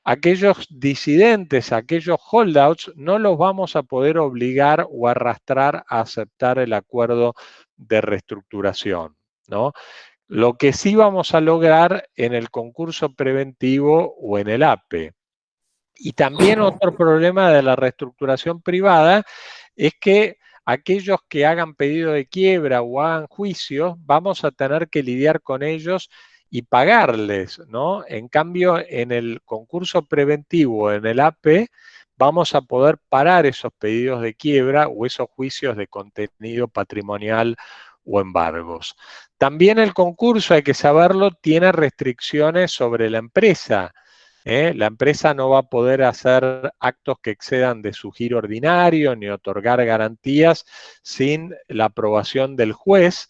aquellos disidentes, aquellos holdouts, no los vamos a poder obligar o arrastrar a aceptar el acuerdo de reestructuración, ¿no? Lo que sí vamos a lograr en el concurso preventivo o en el APE. Y también otro problema de la reestructuración privada es que aquellos que hagan pedido de quiebra o hagan juicios, vamos a tener que lidiar con ellos y pagarles, ¿no? En cambio, en el concurso preventivo, en el APE, vamos a poder parar esos pedidos de quiebra o esos juicios de contenido patrimonial o embargos. También el concurso, hay que saberlo, tiene restricciones sobre la empresa. La empresa no va a poder hacer actos que excedan de su giro ordinario ni otorgar garantías sin la aprobación del juez.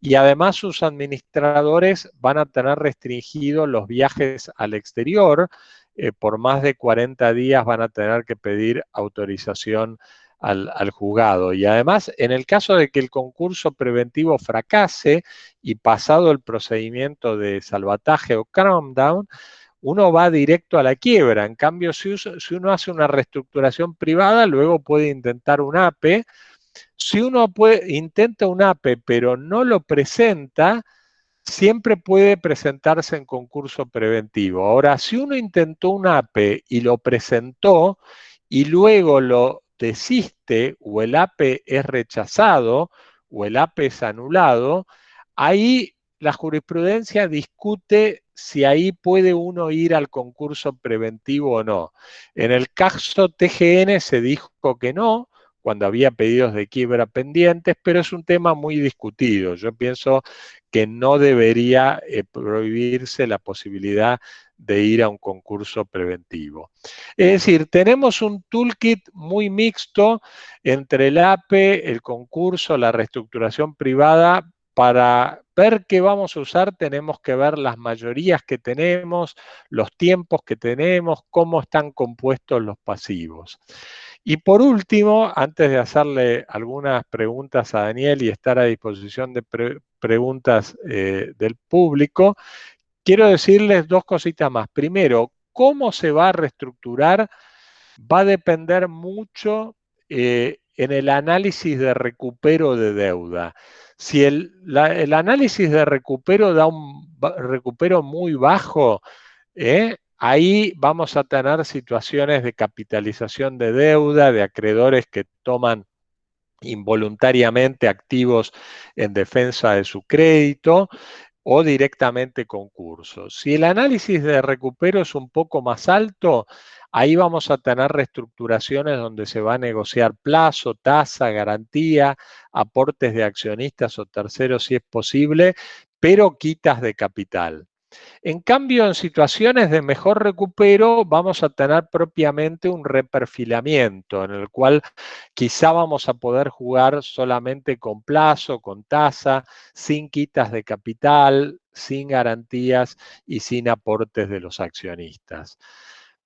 y además sus administradores van a tener restringidos los viajes al exterior. Por más de 40 días van a tener que pedir autorización al juzgado. Y además, en el caso de que el concurso preventivo fracase y pasado el procedimiento de salvataje o calm down, uno va directo a la quiebra. En cambio, si uno hace una reestructuración privada, luego puede intentar un APE. Si uno intenta un APE pero no lo presenta, siempre puede presentarse en concurso preventivo. Ahora, si uno intentó un APE y lo presentó y luego lo desiste o el APE es rechazado o el APE es anulado, ahí la jurisprudencia discute si ahí puede uno ir al concurso preventivo o no. En el caso TGN se dijo que no, cuando había pedidos de quiebra pendientes, pero es un tema muy discutido. Yo pienso que no debería prohibirse la posibilidad de ir a un concurso preventivo. Es decir, tenemos un toolkit muy mixto entre el APE, el concurso, la reestructuración privada. Para ver qué vamos a usar tenemos que ver las mayorías que tenemos, los tiempos que tenemos, cómo están compuestos los pasivos. Y por último, antes de hacerle algunas preguntas a Daniel y estar a disposición de preguntas del público, quiero decirles dos cositas más. Primero, cómo se va a reestructurar va a depender mucho en el análisis de recupero de deuda. Si el análisis de recupero da un recupero muy bajo, ahí vamos a tener situaciones de capitalización de deuda, de acreedores que toman involuntariamente activos en defensa de su crédito o directamente concursos. Si el análisis de recupero es un poco más alto, ahí vamos a tener reestructuraciones donde se va a negociar plazo, tasa, garantía, aportes de accionistas o terceros si es posible, pero quitas de capital. En cambio, en situaciones de mejor recupero vamos a tener propiamente un reperfilamiento en el cual quizá vamos a poder jugar solamente con plazo, con tasa, sin quitas de capital, sin garantías y sin aportes de los accionistas.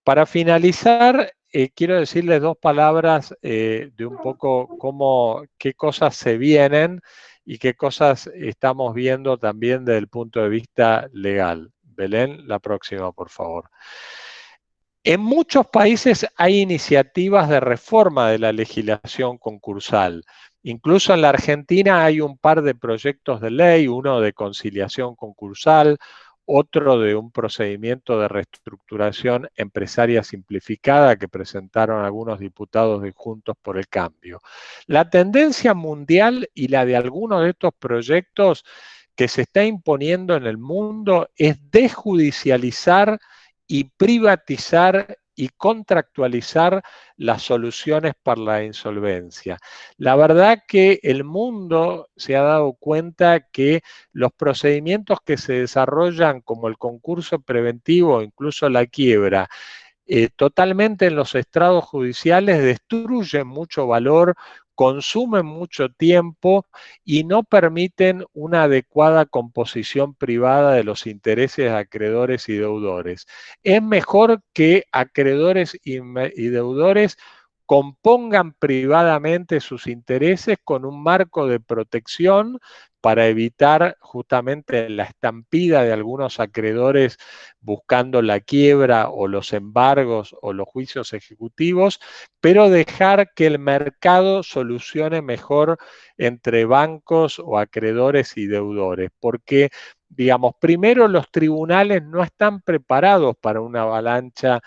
Para finalizar, quiero decirles dos palabras de un poco qué cosas se vienen y qué cosas estamos viendo también desde el punto de vista legal. Belén, la próxima, por favor. En muchos países hay iniciativas de reforma de la legislación concursal. Incluso en la Argentina hay un par de proyectos de ley, uno de conciliación concursal, otro de un procedimiento de reestructuración empresaria simplificada que presentaron algunos diputados de Juntos por el Cambio. La tendencia mundial y la de algunos de estos proyectos que se está imponiendo en el mundo es desjudicializar y privatizar y contractualizar las soluciones para la insolvencia. La verdad que el mundo se ha dado cuenta que los procedimientos que se desarrollan como el concurso preventivo, incluso la quiebra, totalmente en los estrados judiciales destruyen mucho valor, consumen mucho tiempo y no permiten una adecuada composición privada de los intereses de acreedores y deudores. Es mejor que acreedores y deudores compongan privadamente sus intereses con un marco de protección para evitar justamente la estampida de algunos acreedores buscando la quiebra o los embargos o los juicios ejecutivos, pero dejar que el mercado solucione mejor entre bancos o acreedores y deudores, porque digamos, primero los tribunales no están preparados para una avalancha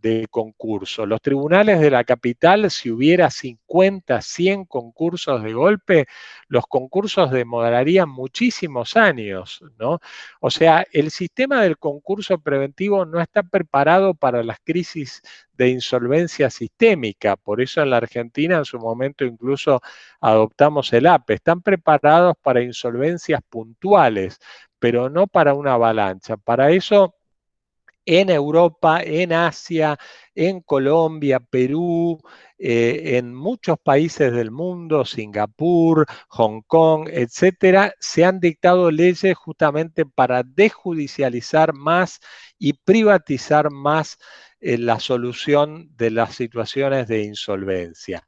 de concursos. Los tribunales de la capital, si hubiera 50, 100 concursos de golpe, los concursos demorarían muchísimos años, ¿no? O sea, el sistema del concurso preventivo no está preparado para las crisis de insolvencia sistémica, por eso en la Argentina en su momento incluso adoptamos el APE. Están preparados para insolvencias puntuales, pero no para una avalancha. Para eso en Europa, en Asia, en Colombia, Perú, en muchos países del mundo, Singapur, Hong Kong, etcétera, se han dictado leyes justamente para desjudicializar más y privatizar más la solución de las situaciones de insolvencia.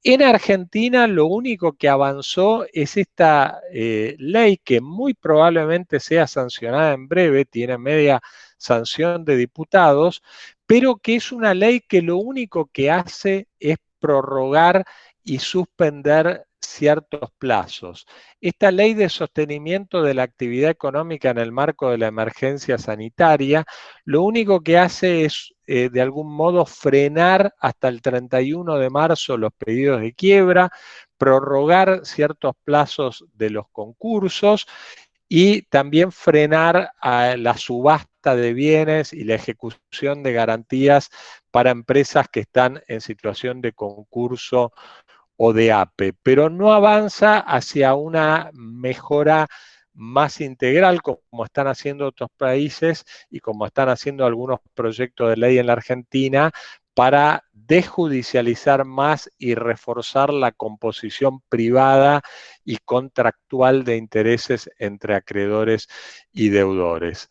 En Argentina lo único que avanzó es esta ley que muy probablemente sea sancionada en breve, tiene media sanción de diputados, pero que es una ley que lo único que hace es prorrogar y suspender ciertos plazos. Esta ley de sostenimiento de la actividad económica en el marco de la emergencia sanitaria, lo único que hace es, de algún modo, frenar hasta el 31 de marzo los pedidos de quiebra, prorrogar ciertos plazos de los concursos y también frenar a la subasta de bienes y la ejecución de garantías para empresas que están en situación de concurso o de APE, pero no avanza hacia una mejora más integral como están haciendo otros países y como están haciendo algunos proyectos de ley en la Argentina para desjudicializar más y reforzar la composición privada y contractual de intereses entre acreedores y deudores.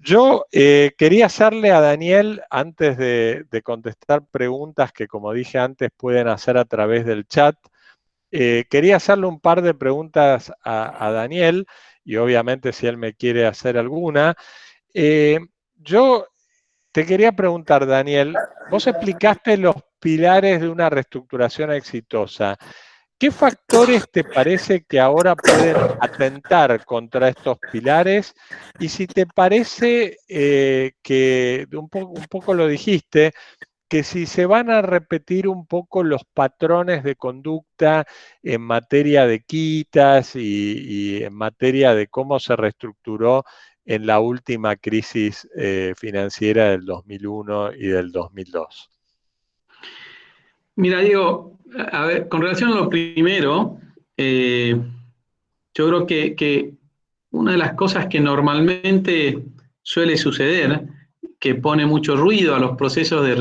Yo quería hacerle a Daniel, antes de contestar preguntas que, como dije antes, pueden hacer a través del chat, quería hacerle un par de preguntas a Daniel, y obviamente si él me quiere hacer alguna. Eh, yo te quería preguntar, Daniel, vos explicaste los pilares de una reestructuración exitosa. ¿Qué factores te parece que ahora pueden atentar contra estos pilares? Y si te parece que, un poco lo dijiste, que si se van a repetir un poco los patrones de conducta en materia de quitas y en materia de cómo se reestructuró en la última crisis financiera del 2001 y del 2002. Mira, Diego, a ver, con relación a lo primero, yo creo que una de las cosas que normalmente suele suceder, que pone mucho ruido a los procesos de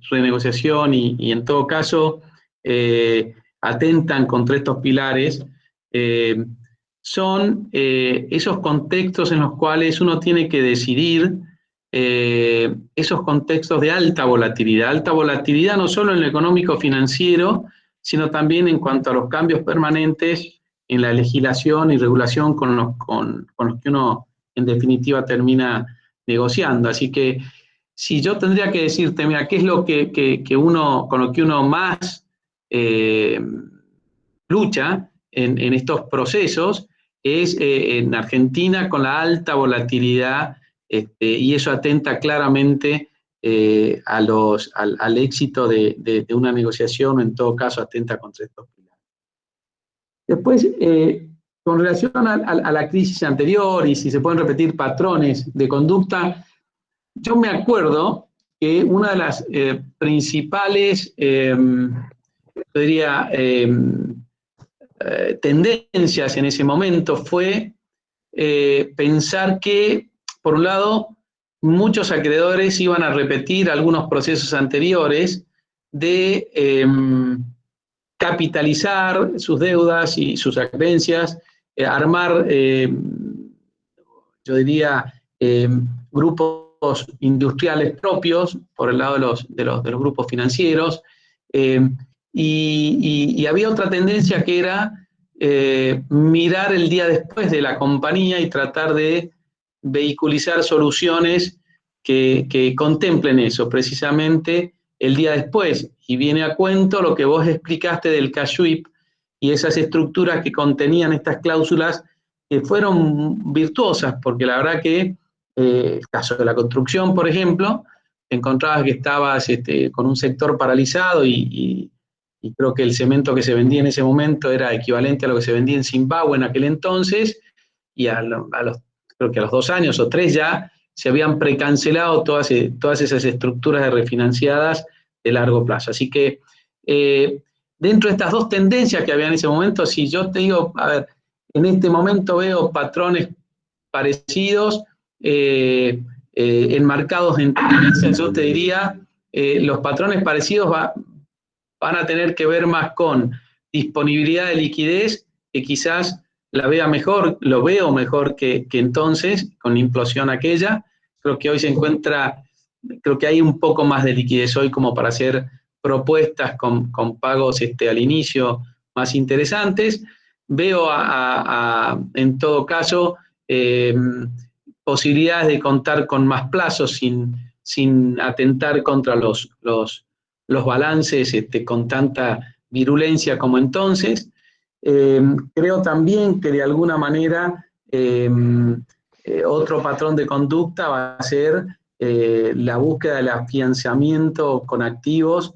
renegociación y en todo caso atentan contra estos pilares, son esos contextos en los cuales uno tiene que decidir esos contextos de alta volatilidad no solo en lo económico financiero, sino también en cuanto a los cambios permanentes en la legislación y regulación con los que uno en definitiva termina negociando. Así que si yo tendría que decirte, mira, ¿qué es lo que uno, con lo que uno más lucha en estos procesos? Es en Argentina con la alta volatilidad y eso atenta claramente al éxito de una negociación, o en todo caso atenta contra estos pilares. Después, con relación a la crisis anterior y si se pueden repetir patrones de conducta, yo me acuerdo que una de las principales, yo diría, tendencias en ese momento fue pensar que, por un lado, muchos acreedores iban a repetir algunos procesos anteriores de capitalizar sus deudas y sus acreencias, armar, yo diría, grupos industriales propios por el lado de los grupos financieros, y había otra tendencia que era mirar el día después de la compañía y tratar de vehiculizar soluciones que contemplen eso, precisamente el día después. Y viene a cuento lo que vos explicaste del cash sweep y esas estructuras que contenían estas cláusulas que fueron virtuosas, porque la verdad que el caso de la construcción, por ejemplo, encontrabas que estabas con un sector paralizado y creo que el cemento que se vendía en ese momento era equivalente a lo que se vendía en Zimbabue en aquel entonces, y creo que a los 2 años o 3 ya se habían precancelado todas esas estructuras de refinanciadas de largo plazo. Así que dentro de estas dos tendencias que había en ese momento, si yo te digo, a ver, en este momento veo patrones parecidos, enmarcados en tendencias, yo te diría, los patrones parecidos van a tener que ver más con disponibilidad de liquidez, que quizás la vea mejor, lo veo mejor que entonces, con la implosión aquella. Creo que hoy se encuentra, creo que hay un poco más de liquidez hoy como para hacer propuestas con pagos al inicio más interesantes. Veo en todo caso posibilidades de contar con más plazos sin atentar contra los balances con tanta virulencia como entonces. Creo también que de alguna manera otro patrón de conducta va a ser la búsqueda del afianzamiento con activos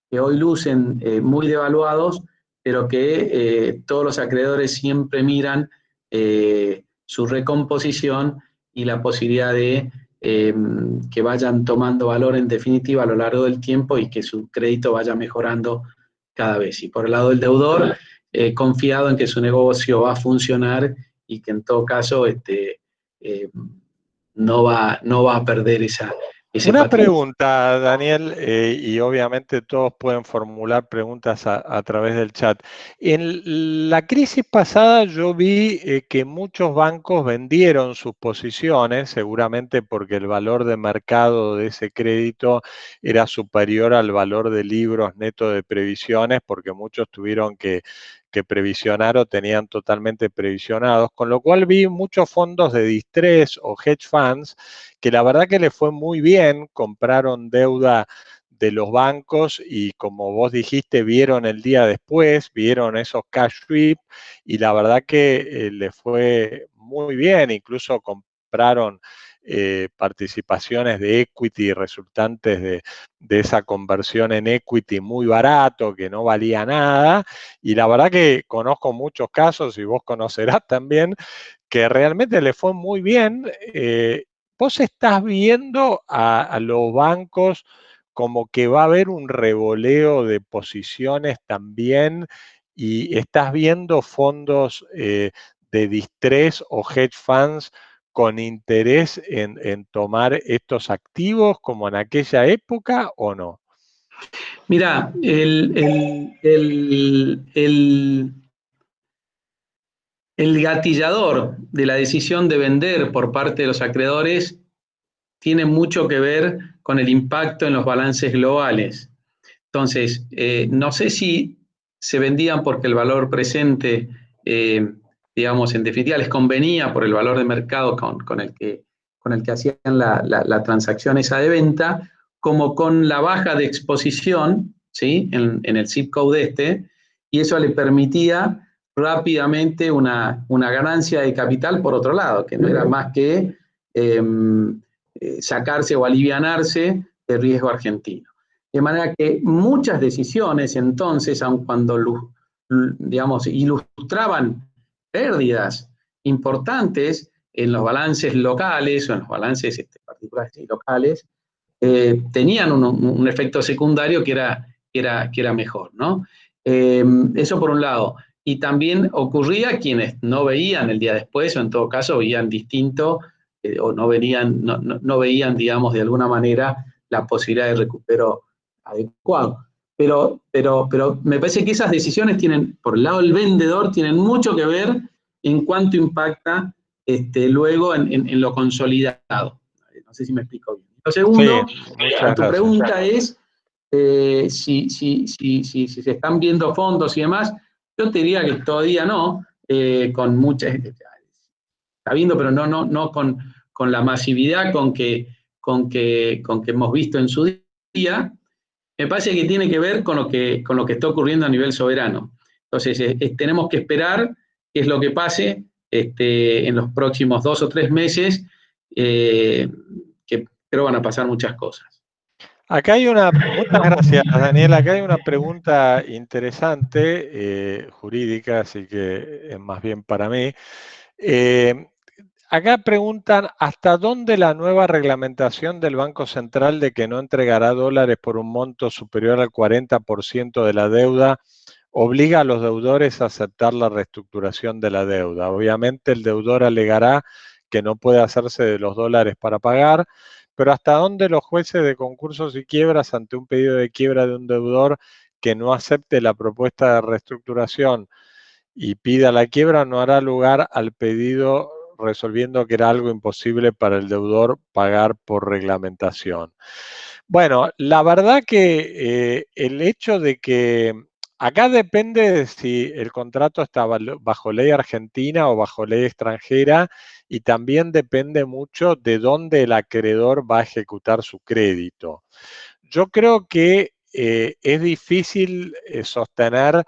que hoy lucen muy devaluados, pero que todos los acreedores siempre miran su recomposición y la posibilidad de que vayan tomando valor en definitiva a lo largo del tiempo y que su crédito vaya mejorando cada vez. Y por el lado del deudor, confiado en que su negocio va a funcionar y que en todo caso no va a perder ese Una patrón. pregunta, Daniel, y obviamente todos pueden formular preguntas a través del chat. En la crisis pasada yo vi que muchos bancos vendieron sus posiciones, seguramente porque el valor de mercado de ese crédito era superior al valor de libros neto de previsiones, porque muchos tuvieron que previsionar o tenían totalmente previsionados, con lo cual vi muchos fondos de distress o hedge funds que la verdad que le fue muy bien, compraron deuda de los bancos y como vos dijiste, vieron el día después, vieron esos cash sweep y la verdad que le fue muy bien, incluso compraron participaciones de equity resultantes de esa conversión en equity muy barato, que no valía nada, y la verdad que conozco muchos casos, y vos conocerás también, que realmente le fue muy bien. Vos estás viendo a los bancos como que va a haber un revoleo de posiciones también y estás viendo fondos de distress o hedge funds con interés en tomar estos activos como en aquella época o no? Mira, el gatillador de la decisión de vender por parte de los acreedores tiene mucho que ver con el impacto en los balances globales. Entonces, no sé si se vendían porque el valor presente, digamos, en definitiva les convenía por el valor de mercado con el que hacían la transacción esa de venta, como con la baja de exposición, ¿sí? En el zip code y eso le permitía rápidamente una ganancia de capital por otro lado, que no era más que sacarse o alivianarse del riesgo argentino. De manera que muchas decisiones entonces, aun cuando digamos, ilustraban pérdidas importantes en los balances locales o en los balances particulares y locales, tenían un efecto secundario que era mejor, ¿no? Eso por un lado. Y también ocurría quienes no veían el día después, o en todo caso veían distinto, o no veían, digamos, de alguna manera la posibilidad de recupero adecuado. Pero me parece que esas decisiones tienen, por el lado del vendedor, tienen mucho que ver en cuánto impacta luego en lo consolidado. No sé si me explico bien. Lo segundo, Sí, a muchas tu gracias. pregunta es si se están viendo fondos y demás, yo te diría que todavía no, con muchas, está viendo, pero no con la masividad con que hemos visto en su día. Me parece que tiene que ver con lo que está ocurriendo a nivel soberano. Entonces, tenemos que esperar qué es lo que pase en los próximos 2 o 3 meses, que creo van a pasar muchas cosas. Acá hay muchas gracias, Daniel. Acá hay una pregunta interesante, jurídica, así que es más bien para mí. Acá preguntan, ¿hasta dónde la nueva reglamentación del Banco Central de que no entregará dólares por un monto superior al 40% de la deuda obliga a los deudores a aceptar la reestructuración de la deuda? Obviamente el deudor alegará que no puede hacerse de los dólares para pagar, pero ¿hasta dónde los jueces de concursos y quiebras ante un pedido de quiebra de un deudor que no acepte la propuesta de reestructuración y pida la quiebra no hará lugar al pedido resolviendo que era algo imposible para el deudor pagar por reglamentación. Bueno, la verdad que el hecho de que acá depende de si el contrato está bajo ley argentina o bajo ley extranjera y también depende mucho de dónde el acreedor va a ejecutar su crédito. Yo creo que es difícil sostener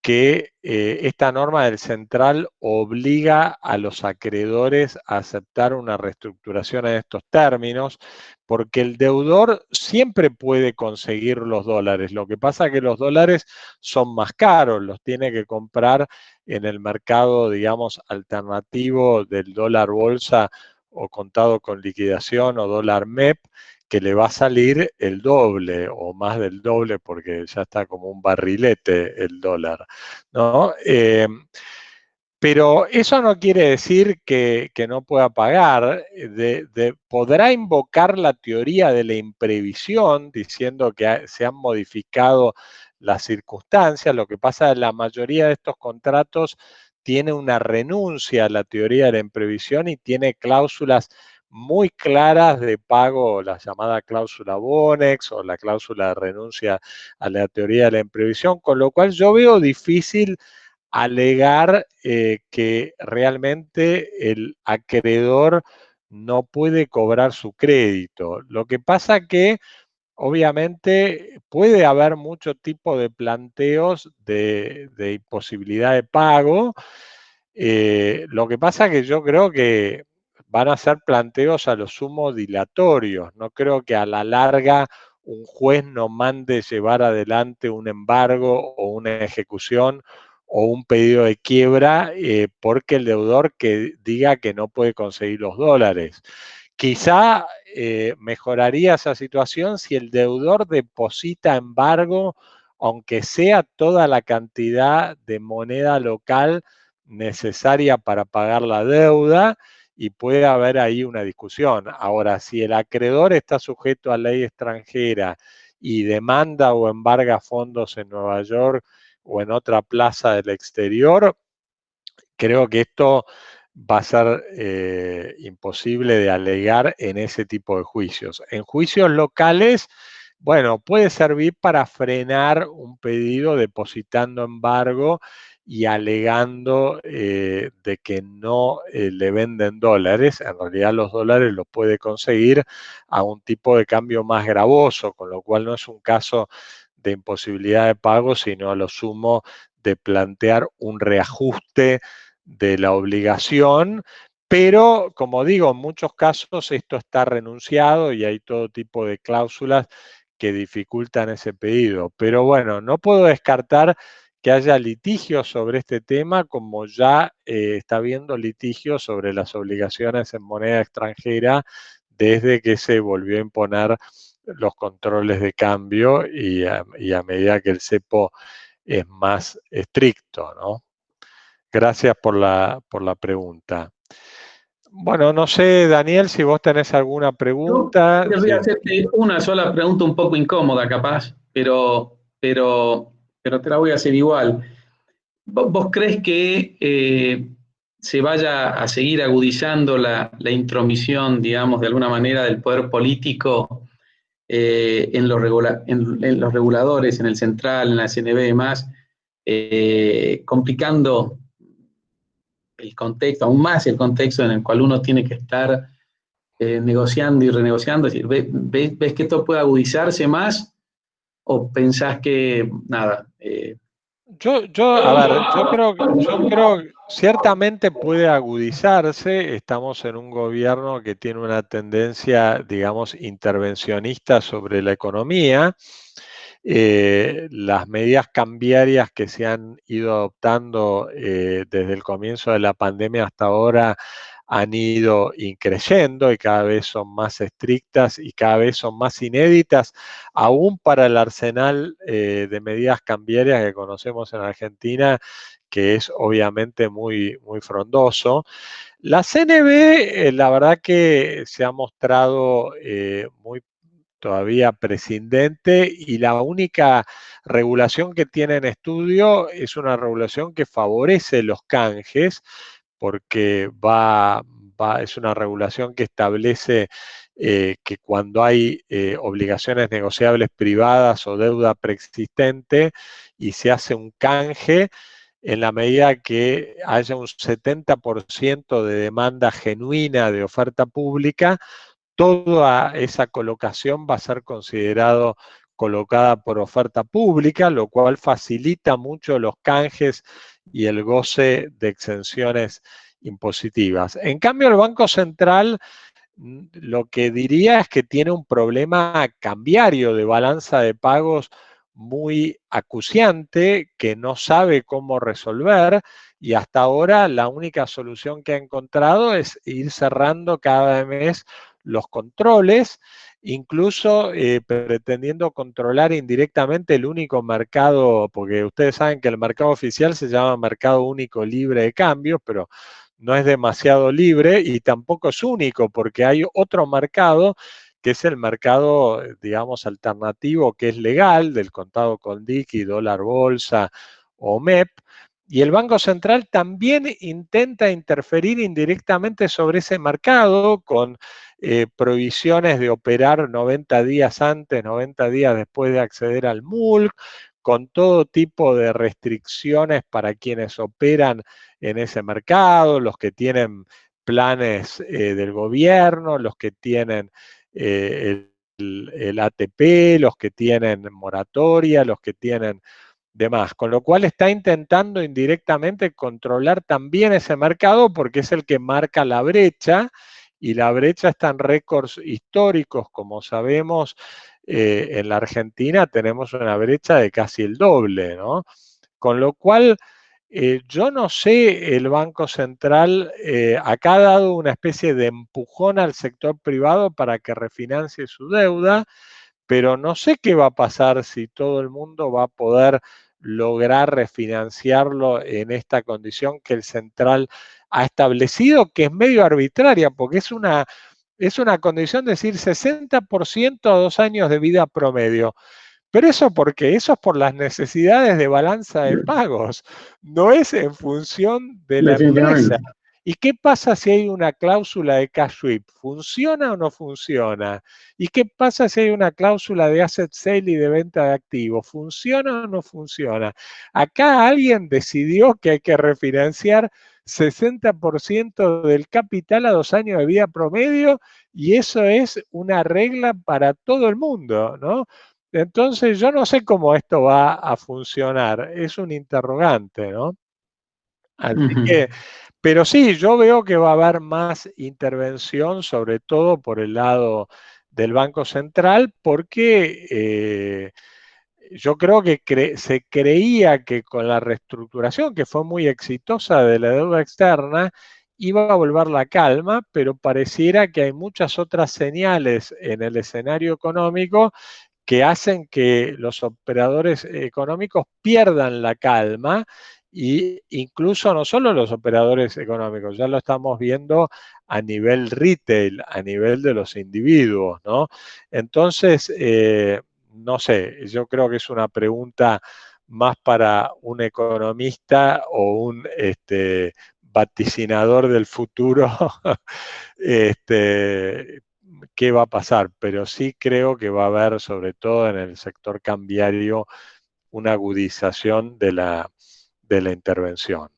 que esta norma del central obliga a los acreedores a aceptar una reestructuración en estos términos, porque el deudor siempre puede conseguir los dólares. Lo que pasa es que los dólares son más caros, los tiene que comprar en el mercado, digamos, alternativo del dólar bolsa o contado con liquidación o dólar MEP, que le va a salir el doble o más del doble porque ya está como un barrilete el dólar, ¿no? Pero eso no quiere decir que no pueda pagar. Podrá invocar la teoría de la imprevisión diciendo que se han modificado las circunstancias. Lo que pasa es que la mayoría de estos contratos tiene una renuncia a la teoría de la imprevisión y tiene cláusulas muy claras de pago, la llamada cláusula Bonex o la cláusula de renuncia a la teoría de la imprevisión, con lo cual yo veo difícil alegar que realmente el acreedor no puede cobrar su crédito. Lo que pasa que obviamente puede haber mucho tipo de planteos de imposibilidad de pago. Lo que pasa que yo creo que van a ser planteos a lo sumo dilatorios. No creo que a la larga un juez no mande llevar adelante un embargo o una ejecución o un pedido de quiebra porque el deudor que diga que no puede conseguir los dólares. Quizá mejoraría esa situación si el deudor deposita embargo, aunque sea toda la cantidad de moneda local necesaria para pagar la deuda, y puede haber ahí una discusión. Ahora, si el acreedor está sujeto a ley extranjera y demanda o embarga fondos en Nueva York o en otra plaza del exterior, creo que esto va a ser imposible de alegar en ese tipo de juicios. En juicios locales, bueno, puede servir para frenar un pedido depositando embargo y alegando de que no le venden dólares. En realidad los dólares los puede conseguir a un tipo de cambio más gravoso, con lo cual no es un caso de imposibilidad de pago, sino a lo sumo de plantear un reajuste de la obligación, pero como digo, en muchos casos esto está renunciado y hay todo tipo de cláusulas que dificultan ese pedido. Pero bueno, no puedo descartar que haya litigios sobre este tema, como ya está habiendo litigios sobre las obligaciones en moneda extranjera desde que se volvió a imponer los controles de cambio y a medida que el cepo es más estricto, ¿no? Gracias por la pregunta. Bueno, no sé, Daniel, si vos tenés alguna Yo pregunta. querría Sí. hacerte una sola pregunta un poco incómoda, capaz, pero te la voy a hacer igual. ¿Vos crees que se vaya a seguir agudizando la intromisión, digamos, de alguna manera del poder político en los reguladores, en el central, en la CNB y demás, complicando el contexto, aún más el contexto en el cual uno tiene que estar negociando y renegociando? Es decir, ¿ves que esto puede agudizarse más o pensás que nada? A ver, yo creo que ciertamente puede agudizarse. Estamos en un gobierno que tiene una tendencia, digamos, intervencionista sobre la economía. Las medidas cambiarias que se han ido adoptando desde el comienzo de la pandemia hasta ahora han ido increyendo y cada vez son más estrictas y cada vez son más inéditas, aún para el arsenal de medidas cambiarias que conocemos en Argentina, que es obviamente muy, muy frondoso. La CNB, la verdad que se ha mostrado muy todavía prescindente y la única regulación que tiene en estudio es una regulación que favorece los canjes porque es una regulación que establece que cuando hay obligaciones negociables privadas o deuda preexistente y se hace un canje, en la medida que haya un 70% de demanda genuina de oferta pública, toda esa colocación va a ser considerado colocada por oferta pública, lo cual facilita mucho los canjes y el goce de exenciones impositivas. En cambio, el Banco Central lo que diría es que tiene un problema cambiario de balanza de pagos muy acuciante que no sabe cómo resolver y hasta ahora la única solución que ha encontrado es ir cerrando cada mes los controles, incluso pretendiendo controlar indirectamente el único mercado, porque ustedes saben que el mercado oficial se llama mercado único libre de cambios, pero no es demasiado libre y tampoco es único, porque hay otro mercado que es el mercado, digamos, alternativo, que es legal, del contado con liqui, dólar bolsa o MEP, y el Banco Central también intenta interferir indirectamente sobre ese mercado con prohibiciones de operar 90 días antes, 90 días después de acceder al MULC, con todo tipo de restricciones para quienes operan en ese mercado, los que tienen planes del gobierno, los que tienen el ATP, los que tienen moratoria, los que tienen demás. Con lo cual está intentando indirectamente controlar también ese mercado porque es el que marca la brecha y la brecha está en récords históricos, como sabemos. En la Argentina tenemos una brecha de casi el doble, ¿no? Con lo cual, yo no sé, el Banco Central acá ha dado una especie de empujón al sector privado para que refinancie su deuda, pero no sé qué va a pasar si todo el mundo va a poder lograr refinanciarlo en esta condición que el central ha establecido, que es medio arbitraria, porque es una condición de decir 60% a 2 años de vida promedio. Pero eso porque eso es por las necesidades de balanza de pagos, no es en función de la empresa. Definitivamente. ¿Y qué pasa si hay una cláusula de cash sweep? ¿Funciona o no funciona? ¿Y qué pasa si hay una cláusula de asset sale y de venta de activos? ¿Funciona o no funciona? Acá alguien decidió que hay que refinanciar 60% del capital a 2 años de vida promedio y eso es una regla para todo el mundo, ¿no? Entonces, yo no sé cómo esto va a funcionar, es un interrogante, ¿no? Así Ujú. que, pero sí, yo veo que va a haber más intervención, sobre todo por el lado del Banco Central, porque yo creo que se creía que con la reestructuración, que fue muy exitosa de la deuda externa, iba a volver la calma, pero pareciera que hay muchas otras señales en el escenario económico que hacen que los operadores económicos pierdan la calma e incluso no solo los operadores económicos, ya lo estamos viendo a nivel retail, a nivel de los individuos, ¿no? Entonces, no sé, yo creo que es una pregunta más para un economista o un vaticinador del futuro qué va a pasar, pero sí creo que va a haber, sobre todo en el sector cambiario, una agudización de la intervención.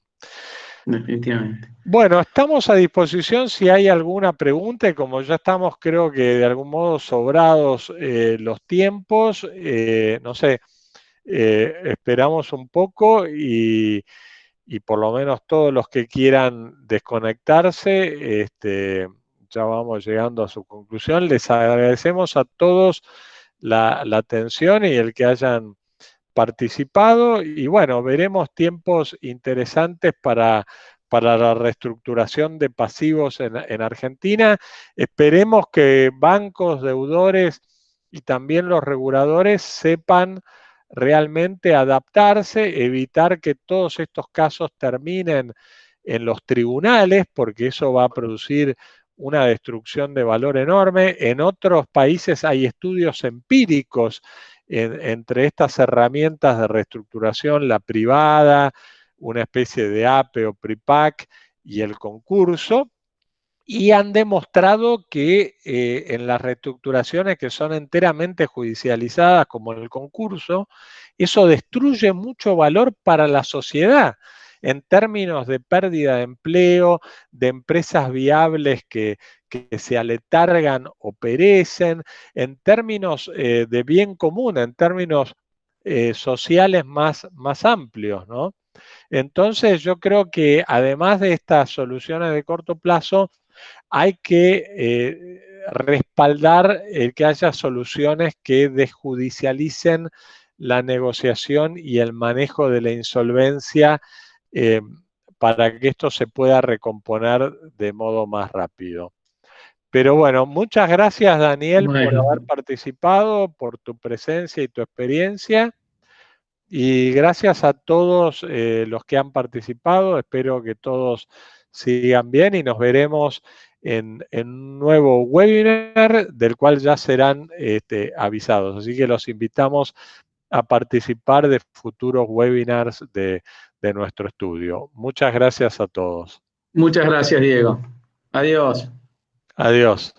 Definitivamente. Bueno, estamos a disposición si hay alguna pregunta y como ya estamos, creo que de algún modo sobrados los tiempos, no sé, esperamos un poco y por lo menos todos los que quieran desconectarse, ya vamos llegando a su conclusión. Les agradecemos a todos la atención y el que hayan participado y bueno, veremos tiempos interesantes para la reestructuración de pasivos en Argentina. Esperemos que bancos, deudores y también los reguladores sepan realmente adaptarse, evitar que todos estos casos terminen en los tribunales, porque eso va a producir una destrucción de valor enorme. En otros países hay estudios empíricos entre estas herramientas de reestructuración, la privada, una especie de APE o PRIPAC y el concurso, y han demostrado que en las reestructuraciones que son enteramente judicializadas, como en el concurso, eso destruye mucho valor para la sociedad en términos de pérdida de empleo, de empresas viables que se aletargan o perecen, en términos de bien común, en términos sociales más amplios, ¿no? Entonces yo creo que además de estas soluciones de corto plazo, hay que respaldar el que haya soluciones que desjudicialicen la negociación y el manejo de la insolvencia eh, para que esto se pueda recomponer de modo más rápido. Pero bueno, muchas gracias Daniel por Bueno, haber participado, por tu presencia y tu experiencia. Y gracias a todos los que han participado. Espero que todos sigan bien y nos veremos en un nuevo webinar del cual ya serán avisados. Así que los invitamos a participar de futuros webinars de nuestro estudio. Muchas gracias a todos. muchas gracias, Diego. Adiós. Adiós.